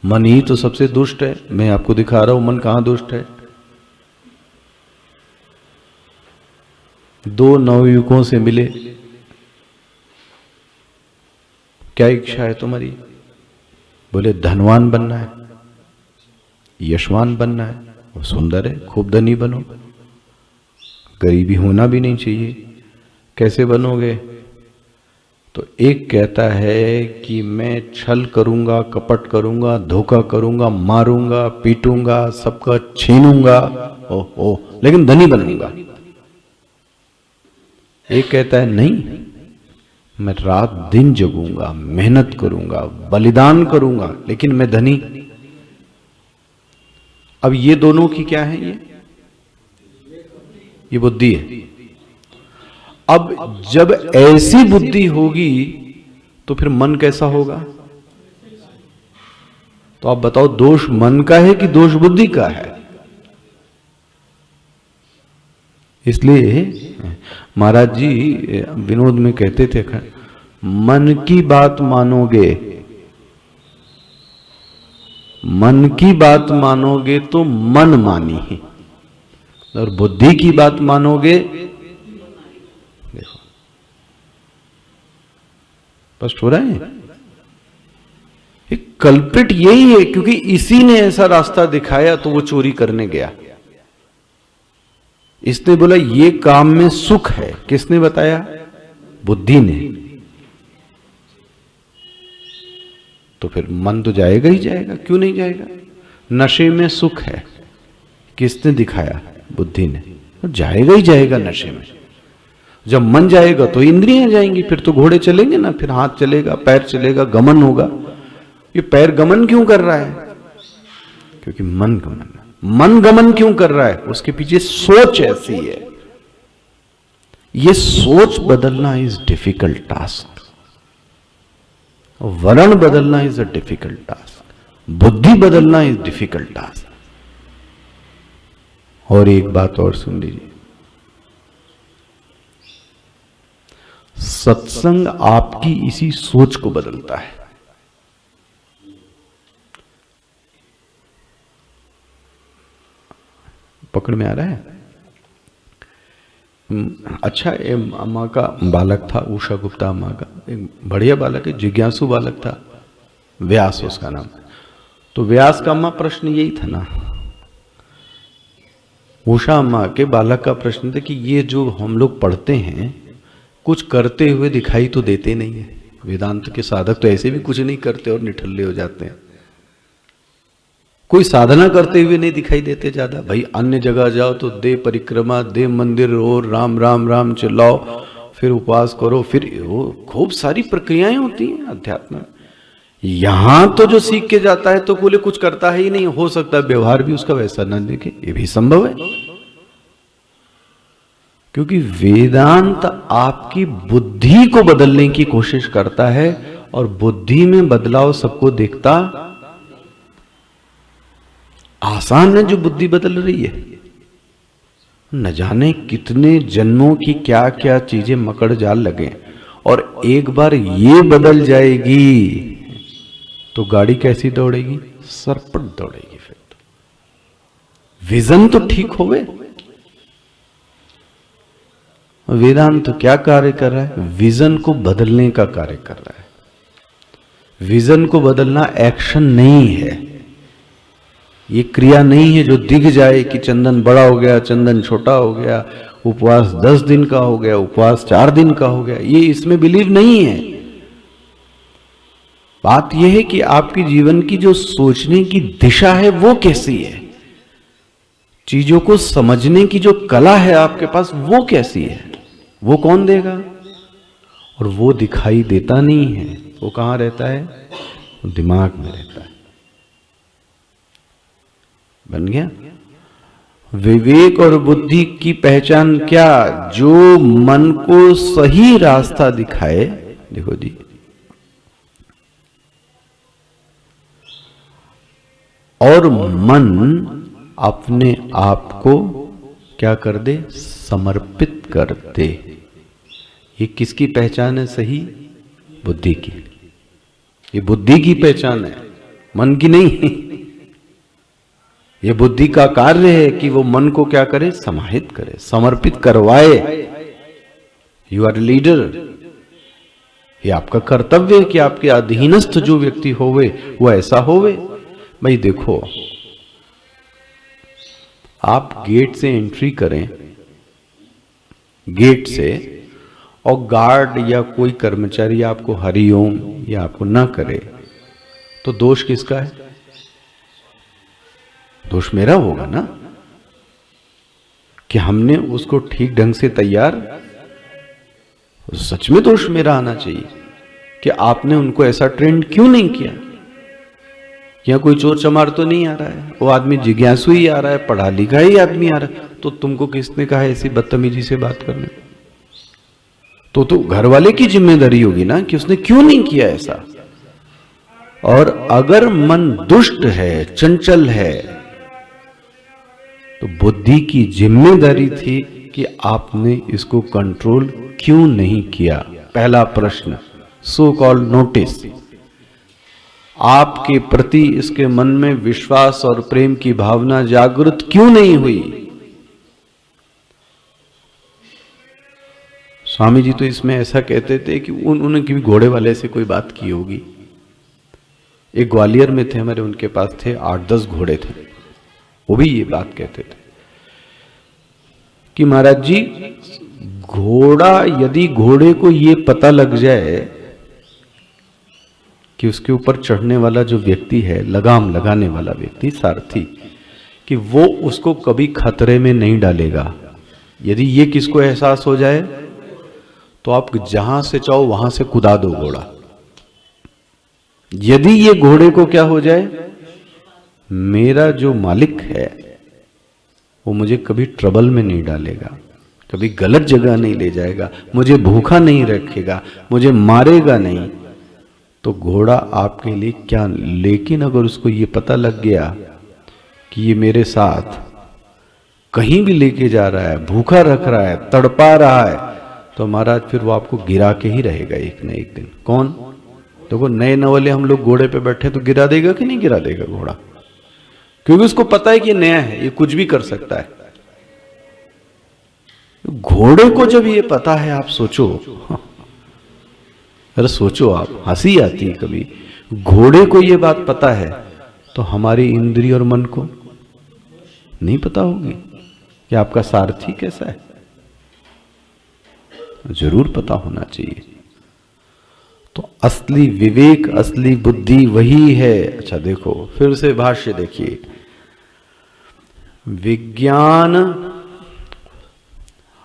मन ही तो सबसे दुष्ट है। मैं आपको दिखा रहा हूं मन कहां दुष्ट है। दो नवयुवकों से मिले, क्या इच्छा है तुम्हारी? बोले धनवान बनना है, यशवान बनना है। वो सुंदर है, खूब धनी बनो, गरीबी होना भी नहीं चाहिए। कैसे बनोगे? तो एक कहता है कि मैं छल करूंगा, कपट करूंगा, धोखा करूंगा, मारूंगा, पीटूंगा, सबका छीनूंगा, ओह लेकिन धनी बनूंगा। एक कहता है नहीं, मैं रात दिन जगूंगा, मेहनत करूंगा, बलिदान करूंगा, लेकिन मैं धनी। अब ये दोनों की क्या है? ये बुद्धि है। अब जब ऐसी बुद्धि होगी तो फिर मन कैसा होगा? तो आप बताओ, दोष मन का है कि दोष बुद्धि का है? इसलिए महाराज जी विनोद में कहते थे, मन की बात मानोगे, मन की बात मानोगे तो मन मानी है, और बुद्धि की बात मानोगे, देखो स्पष्ट हो रहा है। एक कल्प्रिट यही है, क्योंकि इसी ने ऐसा रास्ता दिखाया तो वो चोरी करने गया। इसने बोला ये काम में सुख है। किसने बताया? बुद्धि ने। तो फिर मन तो जाएगा ही जाएगा, क्यों नहीं जाएगा? नशे में सुख है, किसने दिखाया? बुद्धि ने। तो जाएगा ही जाएगा नशे में। जब मन जाएगा तो इंद्रियां जाएंगी, फिर तो घोड़े चलेंगे ना, फिर हाथ चलेगा, पैर चलेगा, गमन होगा। ये पैर गमन क्यों कर रहा है? क्योंकि मन गमन। मन गमन क्यों कर रहा है? उसके पीछे सोच ऐसी है। ये सोच बदलना इज डिफिकल्ट टास्क। वर्ण बदलना इज अ डिफिकल्ट टास्क। बुद्धि बदलना इज डिफिकल्ट टास्क। और एक बात और सुन लीजिए, सत्संग आपकी इसी सोच को बदलता है। पकड़ में आ रहा है? अच्छा, अम्मा का बालक था, उषा गुप्ता अम्मा का एक बढ़िया बालक है, जिज्ञासु बालक था, व्यास उसका नाम। तो व्यास का अम्मा प्रश्न यही था ना, उषा अम्मा के बालक का प्रश्न था कि ये जो हम लोग पढ़ते हैं कुछ करते हुए दिखाई तो देते नहीं है। वेदांत के साधक तो ऐसे भी कुछ नहीं करते और निठल्ले हो जाते हैं। कोई साधना करते हुए नहीं दिखाई देते ज्यादा। भाई अन्य जगह जाओ तो दे परिक्रमा, दे मंदिर और राम राम राम चिल्लाओ, फिर उपवास करो, फिर वो खूब सारी प्रक्रियाएं होती हैं अध्यात्म में। यहां तो जो सीख के जाता है तो बोले कुछ करता है ही नहीं। हो सकता है व्यवहार भी उसका वैसा न दिखे, ये भी संभव है। क्योंकि वेदांत आपकी बुद्धि को बदलने की कोशिश करता है, और बुद्धि में बदलाव सबको दिखता आसान है। जो बुद्धि बदल रही है, न जाने कितने जन्मों की क्या क्या चीजें मकड़ जाल लगे, और एक बार ये बदल जाएगी तो गाड़ी कैसी दौड़ेगी? सरपट दौड़ेगी। फिर तो विजन तो ठीक होवे। वेदांत तो क्या कार्य कर रहा है? विजन को बदलने का कार्य कर रहा है। विजन को बदलना एक्शन नहीं है, ये क्रिया नहीं है जो दिख जाए कि चंदन बड़ा हो गया, चंदन छोटा हो गया, उपवास 10 दिन का हो गया, उपवास 4 दिन का हो गया। ये इसमें बिलीव नहीं है। बात यह है कि आपके जीवन की जो सोचने की दिशा है वो कैसी है, चीजों को समझने की जो कला है आपके पास वो कैसी है, वो कौन देगा? और वो दिखाई देता नहीं है। वो कहां रहता है? वो दिमाग में रहता है। बन गया? विवेक और बुद्धि की पहचान क्या? जो मन को सही रास्ता दिखाए, देखो जी, और मन अपने आप को क्या कर दे, समर्पित कर दे। ये किसकी पहचान है सही? बुद्धि की। ये बुद्धि की पहचान है, मन की नहीं। ये बुद्धि का कार्य है कि वो मन को क्या करे, समाहित करे, समर्पित करवाए। You are leader. ये आपका कर्तव्य है कि आपके अधीनस्थ जो व्यक्ति होवे वो ऐसा होवे। भाई देखो, आप गेट से एंट्री करें, गेट से, और गार्ड या कोई कर्मचारी आपको हरिओम या आपको ना करे, तो दोष किसका है? दोष मेरा होगा ना, कि हमने उसको ठीक ढंग से तैयार। सच में दोष मेरा आना चाहिए कि आपने उनको ऐसा ट्रेंड क्यों नहीं किया। या कोई चोर चमार तो नहीं आ रहा है, वो आदमी जिज्ञासु ही आ रहा है, पढ़ा लिखा ही आदमी आ रहा है, तो तुमको किसने कहा ऐसी बदतमीजी से बात करने? तो घर वाले की जिम्मेदारी होगी ना कि उसने क्यों नहीं किया ऐसा। और अगर मन दुष्ट है, चंचल है, तो बुद्धि की जिम्मेदारी थी कि आपने इसको कंट्रोल क्यों नहीं किया। पहला प्रश्न, सो कॉल नोटिस, आपके प्रति इसके मन में विश्वास और प्रेम की भावना जागृत क्यों नहीं हुई? स्वामी जी तो इसमें ऐसा कहते थे कि उन्होंने किसी घोड़े वाले से कोई बात की होगी। एक ग्वालियर में थे हमारे, उनके पास थे 8-10 घोड़े थे। वो भी ये बात कहते थे कि महाराज जी, घोड़ा, यदि घोड़े को ये पता लग जाए कि उसके ऊपर चढ़ने वाला जो व्यक्ति है, लगाम लगाने वाला व्यक्ति, सारथी, कि वो उसको कभी खतरे में नहीं डालेगा, यदि ये किसको एहसास हो जाए, तो आप जहां से चाहो वहां से कुदा दो घोड़ा। यदि ये घोड़े को क्या हो जाए, मेरा जो मालिक है वो मुझे कभी ट्रबल में नहीं डालेगा, कभी गलत जगह नहीं ले जाएगा, मुझे भूखा नहीं रखेगा, मुझे मारेगा नहीं, तो घोड़ा आपके लिए क्या। लेकिन अगर उसको ये पता लग गया कि ये मेरे साथ कहीं भी लेके जा रहा है, भूखा रख रहा है, तड़पा रहा है, तो महाराज फिर वो आपको गिरा के ही रहेगा एक न एक दिन। कौन? देखो, नए नवले हम लोग घोड़े पे बैठे तो गिरा देगा कि नहीं गिरा देगा घोड़ा? क्योंकि उसको पता है कि ये नया है, ये कुछ भी कर सकता है। घोड़े को जब ये पता है, आप सोचो, अरे सोचो आप, हंसी आती है कभी। घोड़े को ये बात पता है, तो हमारी इंद्रिय और मन को नहीं पता होगी कि आपका सारथी कैसा है? जरूर पता होना चाहिए। तो असली विवेक, असली बुद्धि वही है। अच्छा देखो, फिर से भाष्य देखिए। विज्ञान,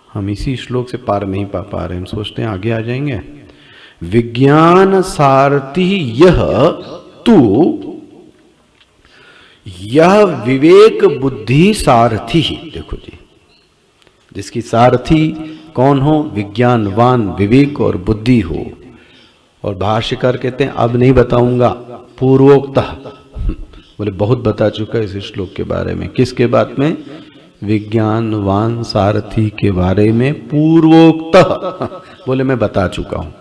हम इसी श्लोक से पार नहीं पा रहे, हम सोचते हैं आगे आ जाएंगे। विज्ञान सारथी यह तू, यह विवेक बुद्धि सारथी। देखो जी, जिसकी सारथी कौन हो? विज्ञानवान, विवेक और बुद्धि हो। और भाष्यकार कहते हैं अब नहीं बताऊंगा, पूर्वोक्तः, बोले बहुत बता चुका है इस श्लोक के बारे में। किसके बात में? विज्ञानवान सारथी के बारे में पूर्वोक्तः, बोले मैं बता चुका हूं।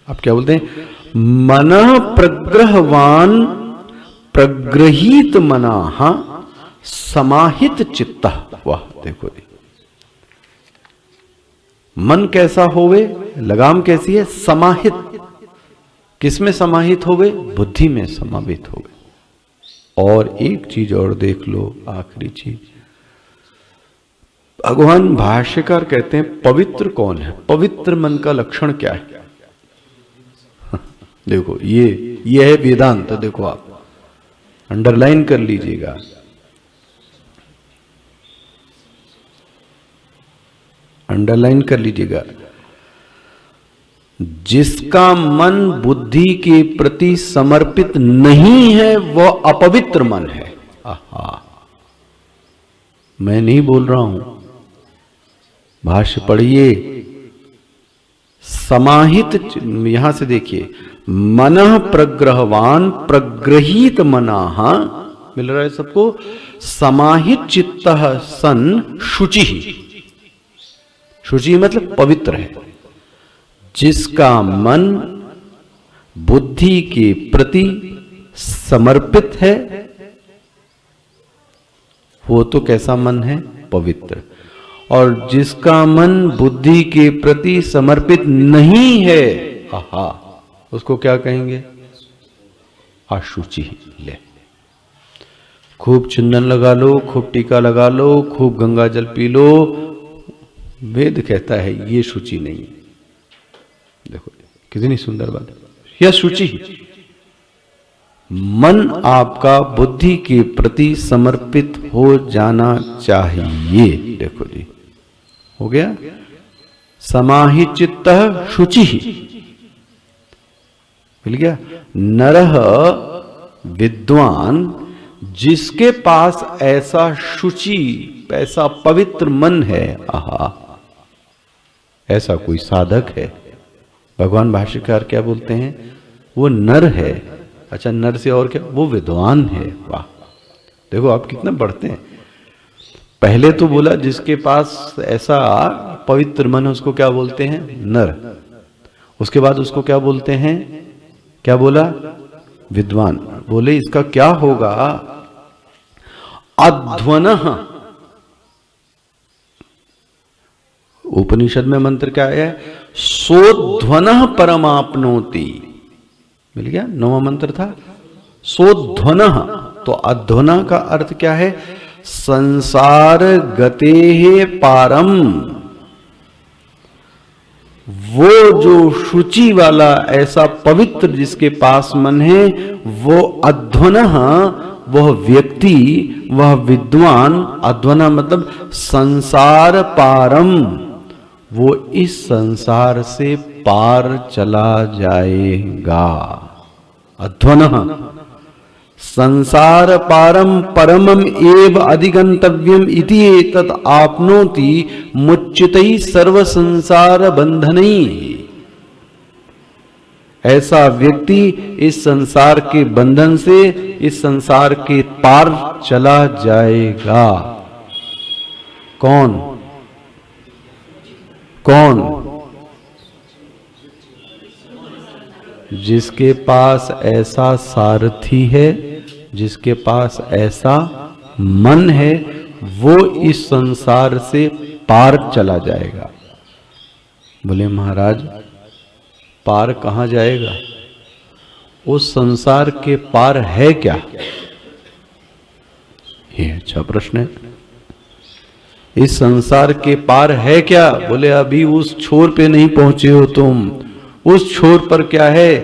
आप क्या बोलते हैं? मनः प्रग्रहवान प्रग्रहीत मनाः समाहित चित्तः। वाह, देखो जी, मन कैसा होवे, लगाम कैसी है? समाहित। किसमें समाहित होवे? बुद्धि में समाहित होवे। और एक चीज और देख लो, आखिरी चीज, भगवान भाष्यकार कहते हैं पवित्र कौन है? पवित्र मन का लक्षण क्या है? देखो, ये है वेदांत। देखो, आप अंडरलाइन कर लीजिएगा। अंडरलाइन कर लीजिएगा। जिसका मन बुद्धि के प्रति समर्पित नहीं है वह अपवित्र मन है। आहा, मैं नहीं बोल रहा हूं, भाष्य पढ़िए। समाहित, यहां से देखिए, मनः प्रग्रहवान प्रग्रहित मनाः, मिल रहा है सबको। समाहित चित्तः सन शुचि, शुचि मतलब पवित्र है। जिसका मन बुद्धि के प्रति समर्पित है, वो तो कैसा मन है? पवित्र। और जिसका मन बुद्धि के प्रति समर्पित नहीं है, आहा, उसको क्या कहेंगे? अशुचि। ले, खूब चंदन लगा लो, खूब टीका लगा लो, खूब गंगा जल पी लो, वेद कहता है ये शुचि नहीं है। देखो कितनी सुंदर बात है, यह शुचि। मन आपका बुद्धि के प्रति समर्पित हो जाना चाहिए। देखो जी, हो गया। समाहित चित्तः शुचि, मिल गया। नरः विद्वान, जिसके पास ऐसा शुचि, ऐसा पवित्र मन है, आहा, ऐसा कोई साधक है। भगवान भाष्यकार क्या बोलते हैं? वो नर है। अच्छा, नर से और क्या? वो विद्वान है। वाह, देखो आप कितना बढ़ते हैं। पहले तो बोला जिसके पास ऐसा पवित्र मन है उसको क्या बोलते हैं? नर। उसके बाद उसको क्या बोलते हैं? क्या बोला? विद्वान। बोले इसका क्या होगा? अध्वनः। उपनिषद में मंत्र क्या है? सोध्वनः परमाप्नोति। मिल गया, 9वां मंत्र था सोध्वनः। तो अध्वना का अर्थ क्या है? संसार गतेः पारम। वो जो शुचि वाला, ऐसा पवित्र जिसके पास मन है, वो अध्वनः, वह व्यक्ति, वह विद्वान, अध्वना मतलब संसार पारम, वो इस संसार से पार चला जाएगा। अध्वनः संसार पारम परमम एव अधिगंतव्यम इति एतत् आपनोति मुच्चितै सर्व संसार बंधनैः। ऐसा व्यक्ति इस संसार के बंधन से, इस संसार के पार चला जाएगा। कौन? कौन? जिसके पास ऐसा सारथी है, जिसके पास ऐसा मन है, वो इस संसार से पार चला जाएगा। बोले महाराज पार कहां जाएगा? उस संसार के पार है क्या? ये अच्छा प्रश्न है। इस संसार के पार है क्या? बोले अभी उस छोर पे नहीं पहुंचे हो तुम। उस छोर पर क्या है?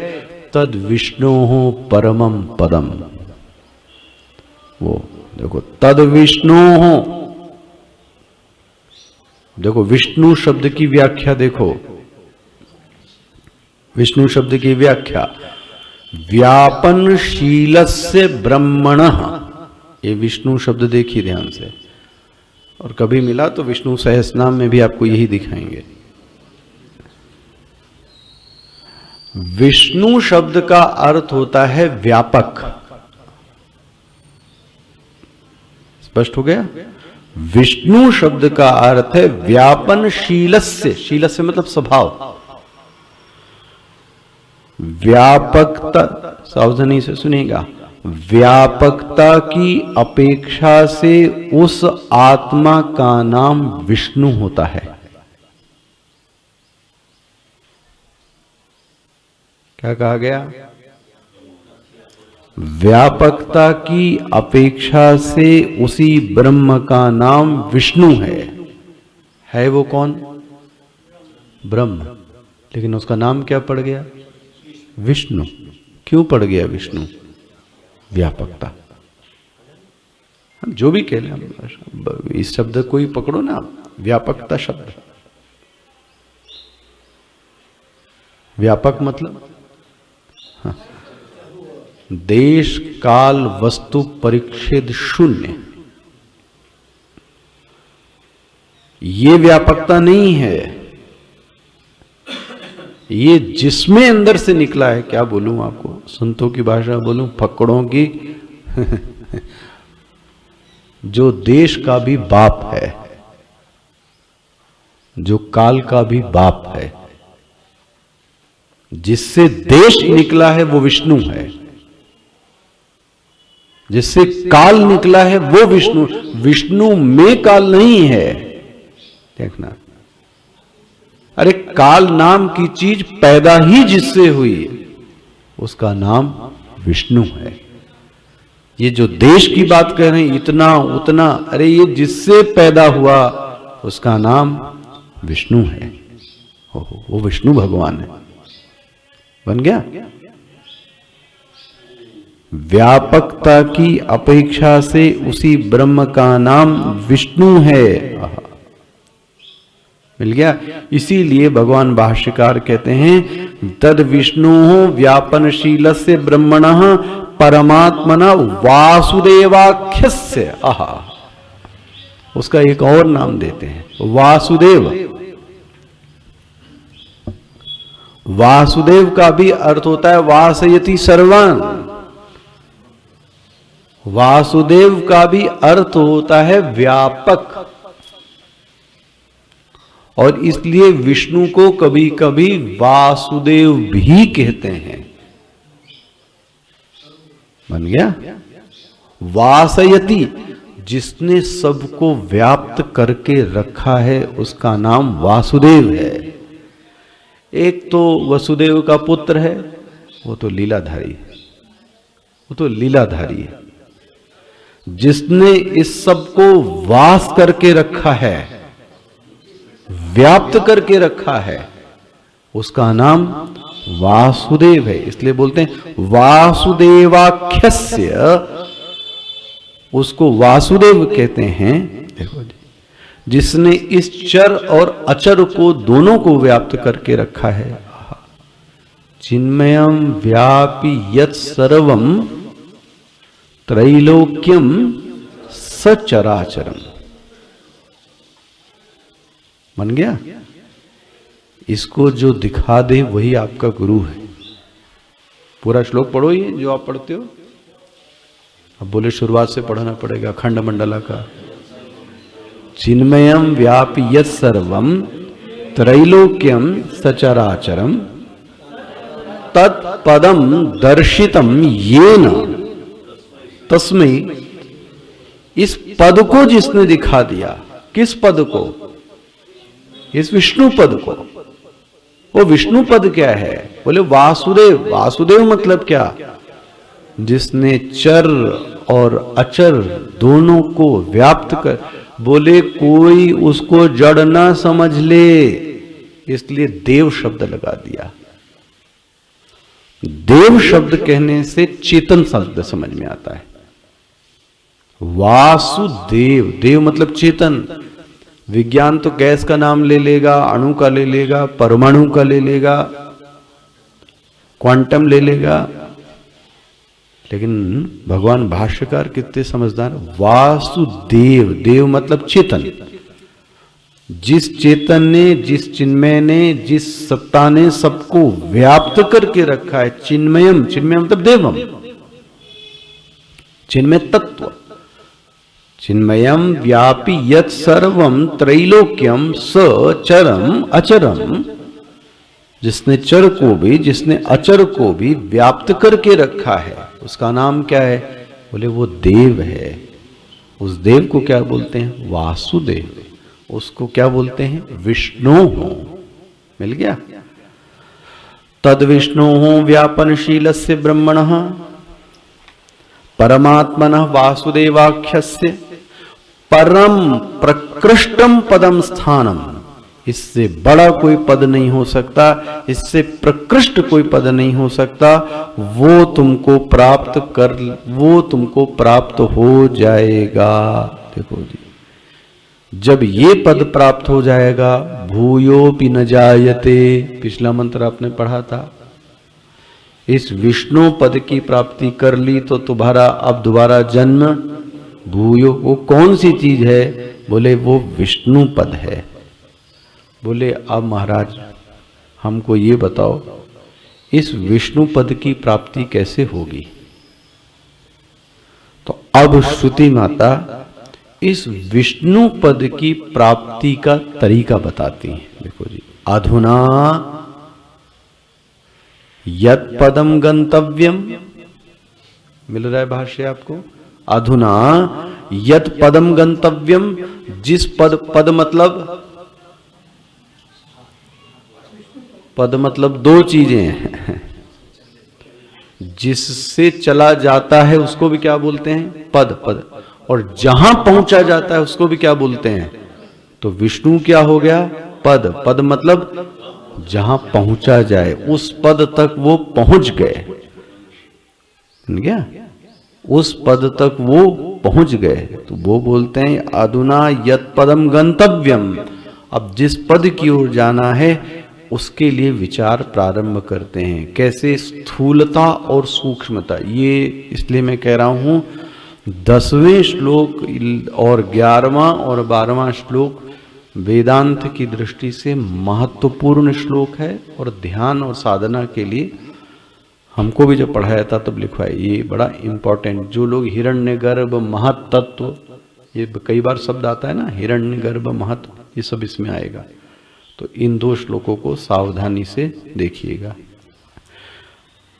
तद विष्णोः परमम पदम। वो देखो, तद विष्णोः, देखो विष्णु शब्द की व्याख्या देखो। विष्णु शब्द की व्याख्या, व्यापनशीलस्य ब्रह्मणः। ये विष्णु शब्द देखिए ध्यान से, और कभी मिला तो विष्णु सहस्रनाम में भी आपको यही दिखाएंगे। विष्णु शब्द का अर्थ होता है व्यापक। स्पष्ट हो गया? विष्णु शब्द का अर्थ है व्यापनशीलस्य। शीलस्य मतलब स्वभाव। व्यापकता, सावधानी से सुनिएगा, व्यापकता की अपेक्षा से उस आत्मा का नाम विष्णु होता है। क्या कहा गया? व्यापकता की अपेक्षा से उसी ब्रह्म का नाम विष्णु है वो कौन? ब्रह्म। लेकिन उसका नाम क्या पड़ गया? विष्णु। क्यों पड़ गया विष्णु? व्यापकता। हम जो भी कह लें, इस शब्द को ही पकड़ो ना, व्यापकता शब्द। व्यापक मतलब हाँ, देश काल वस्तु परिच्छेद शून्य। ये व्यापकता नहीं है। ये जिसमें अंदर से निकला है, क्या बोलूं आपको, संतों की भाषा बोलूं, फक्कड़ों की जो देश का भी बाप है, जो काल का भी बाप है, जिससे देश निकला है वो विष्णु है, जिससे काल निकला है वो विष्णु। विष्णु में काल नहीं है, देखना। अरे काल नाम की चीज पैदा ही जिससे हुई, उसका नाम विष्णु है। ये जो देश की बात कर रहे हैं, इतना उतना, अरे ये जिससे पैदा हुआ उसका नाम विष्णु है। वो विष्णु भगवान है। बन गया। व्यापकता की अपेक्षा से उसी ब्रह्म का नाम विष्णु है। मिल गया। इसीलिए भगवान भाष्यकार कहते हैं तद विष्णु व्यापनशीलस्य ब्रह्मणः परमात्मना वासुदेवाख्यस्य। उसका एक और नाम देते हैं वासुदेव। वासुदेव का भी अर्थ होता है वासयति सर्वान्। वासुदेव का भी अर्थ होता है व्यापक। और इसलिए विष्णु को कभी कभी वासुदेव भी कहते हैं। बन गया। वासयति, जिसने सबको व्याप्त करके रखा है उसका नाम वासुदेव है। एक तो वसुदेव का पुत्र है, वो तो लीलाधारी है। वो तो लीलाधारी है। जिसने इस सबको वास करके रखा है, व्याप्त करके रखा है, उसका नाम वासुदेव है। इसलिए बोलते हैं वासुदेवाख्यस्य, उसको वासुदेव कहते हैं। देखो जी, जिसने इस चर और अचर को दोनों को व्याप्त करके रखा है। चिन्मयम व्यापी यत् सर्वम त्रैलोक्यम सचराचरम। बन गया। इसको जो दिखा दे वही आपका गुरु है। पूरा श्लोक पढ़ो ये जो आप पढ़ते हो। अब बोले शुरुआत से पढ़ना पड़ेगा खंड मंडला का। चिन्मयम व्यापी यत् सर्वम त्रैलोक्यम सचराचरम तत्पदम दर्शितम येन तस्मै। इस पद को जिसने दिखा दिया, किस पद को? इस विष्णु पद को। वो विष्णु पद क्या है? बोले वासुदेव। वासुदेव मतलब क्या? जिसने चर और अचर दोनों को व्याप्त कर। बोले कोई उसको जड़ ना समझ ले, इसलिए देव शब्द लगा दिया। देव शब्द कहने से चेतन शब्द समझ में आता है। वासुदेव, देव मतलब चेतन। विज्ञान तो गैस का नाम ले लेगा, अणु का ले लेगा, परमाणु का ले लेगा, क्वांटम ले लेगा, लेकिन भगवान भाष्यकार कितने समझदार। वासुदेव, देव मतलब चेतन। जिस चेतन ने, जिस चिन्मय ने, जिस सत्ता ने सबको व्याप्त करके रखा है। चिन्मयम, चिन्मय मतलब देवम, चिन्मय तत्व। चिन्मयम व्यापी यत् सर्वम त्रैलोक्यम सचरम अचरम। जिसने चर को भी, जिसने अचर को भी व्याप्त करके रखा है, उसका नाम क्या है? बोले वो देव है। उस देव को क्या बोलते हैं? वासुदेव। उसको क्या बोलते हैं? विष्णु। मिल गया। तद विष्णु व्यापनशीलस्य ब्रह्मणः परमात्मनः वासुदेवाख्यस्य परम प्रकृष्टम पदम स्थानम। इससे बड़ा कोई पद नहीं हो सकता, इससे प्रकृष्ट कोई पद नहीं हो सकता। वो तुमको प्राप्त हो जाएगा। देखो जी, जब ये पद प्राप्त हो जाएगा, भूयोपि न जायते, पिछला मंत्र आपने पढ़ा था। इस विष्णु पद की प्राप्ति कर ली तो तुम्हारा अब दोबारा जन्म भूयो। वो कौन सी चीज है? बोले वो विष्णु पद है। बोले अब महाराज हमको ये बताओ इस विष्णु पद की प्राप्ति कैसे होगी। तो अब श्रुति माता इस विष्णु पद की प्राप्ति का तरीका बताती है। देखो जी, अधुना यत् पदम गंतव्यम, मिल रहा है भाष्य आपको। अधुना यत् पदम गंतव्यम, जिस पद मतलब दो चीजें हैं। जिससे चला जाता है उसको भी क्या बोलते हैं, पद। और जहां पहुंचा जाता है उसको भी क्या बोलते हैं। तो विष्णु क्या हो गया, पद मतलब जहां पहुंचा जाए, उस पद तक वो पहुंच गए, क्या उस पद तक वो पहुंच गए, तो वो बोलते हैं अधुना यत् पदम गंतव्यम। अब जिस पद की ओर जाना है उसके लिए विचार प्रारंभ करते हैं। कैसे, स्थूलता और सूक्ष्मता। ये इसलिए मैं कह रहा हूं 10वें श्लोक और 11वां और 12वां श्लोक वेदांत की दृष्टि से महत्वपूर्ण श्लोक है, और ध्यान और साधना के लिए हमको भी जब पढ़ाया था तब लिखवाया, ये बड़ा इंपॉर्टेंट। जो लोग हिरण्यगर्भ महत्तत्व, ये कई बार शब्द आता है ना, हिरण्यगर्भ महत्व, ये सब इसमें आएगा। तो इन दो श्लोकों को सावधानी से देखिएगा।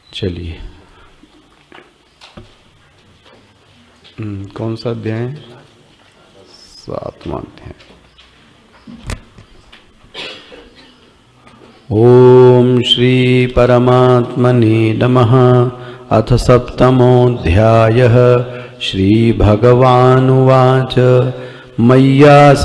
चलिए, कौन सा अध्याय है, 7वां अध्याय। ओम श्री परमात्मने नमः। अथ सप्तमोऽध्यायः। श्री भगवानुवाच मय्यास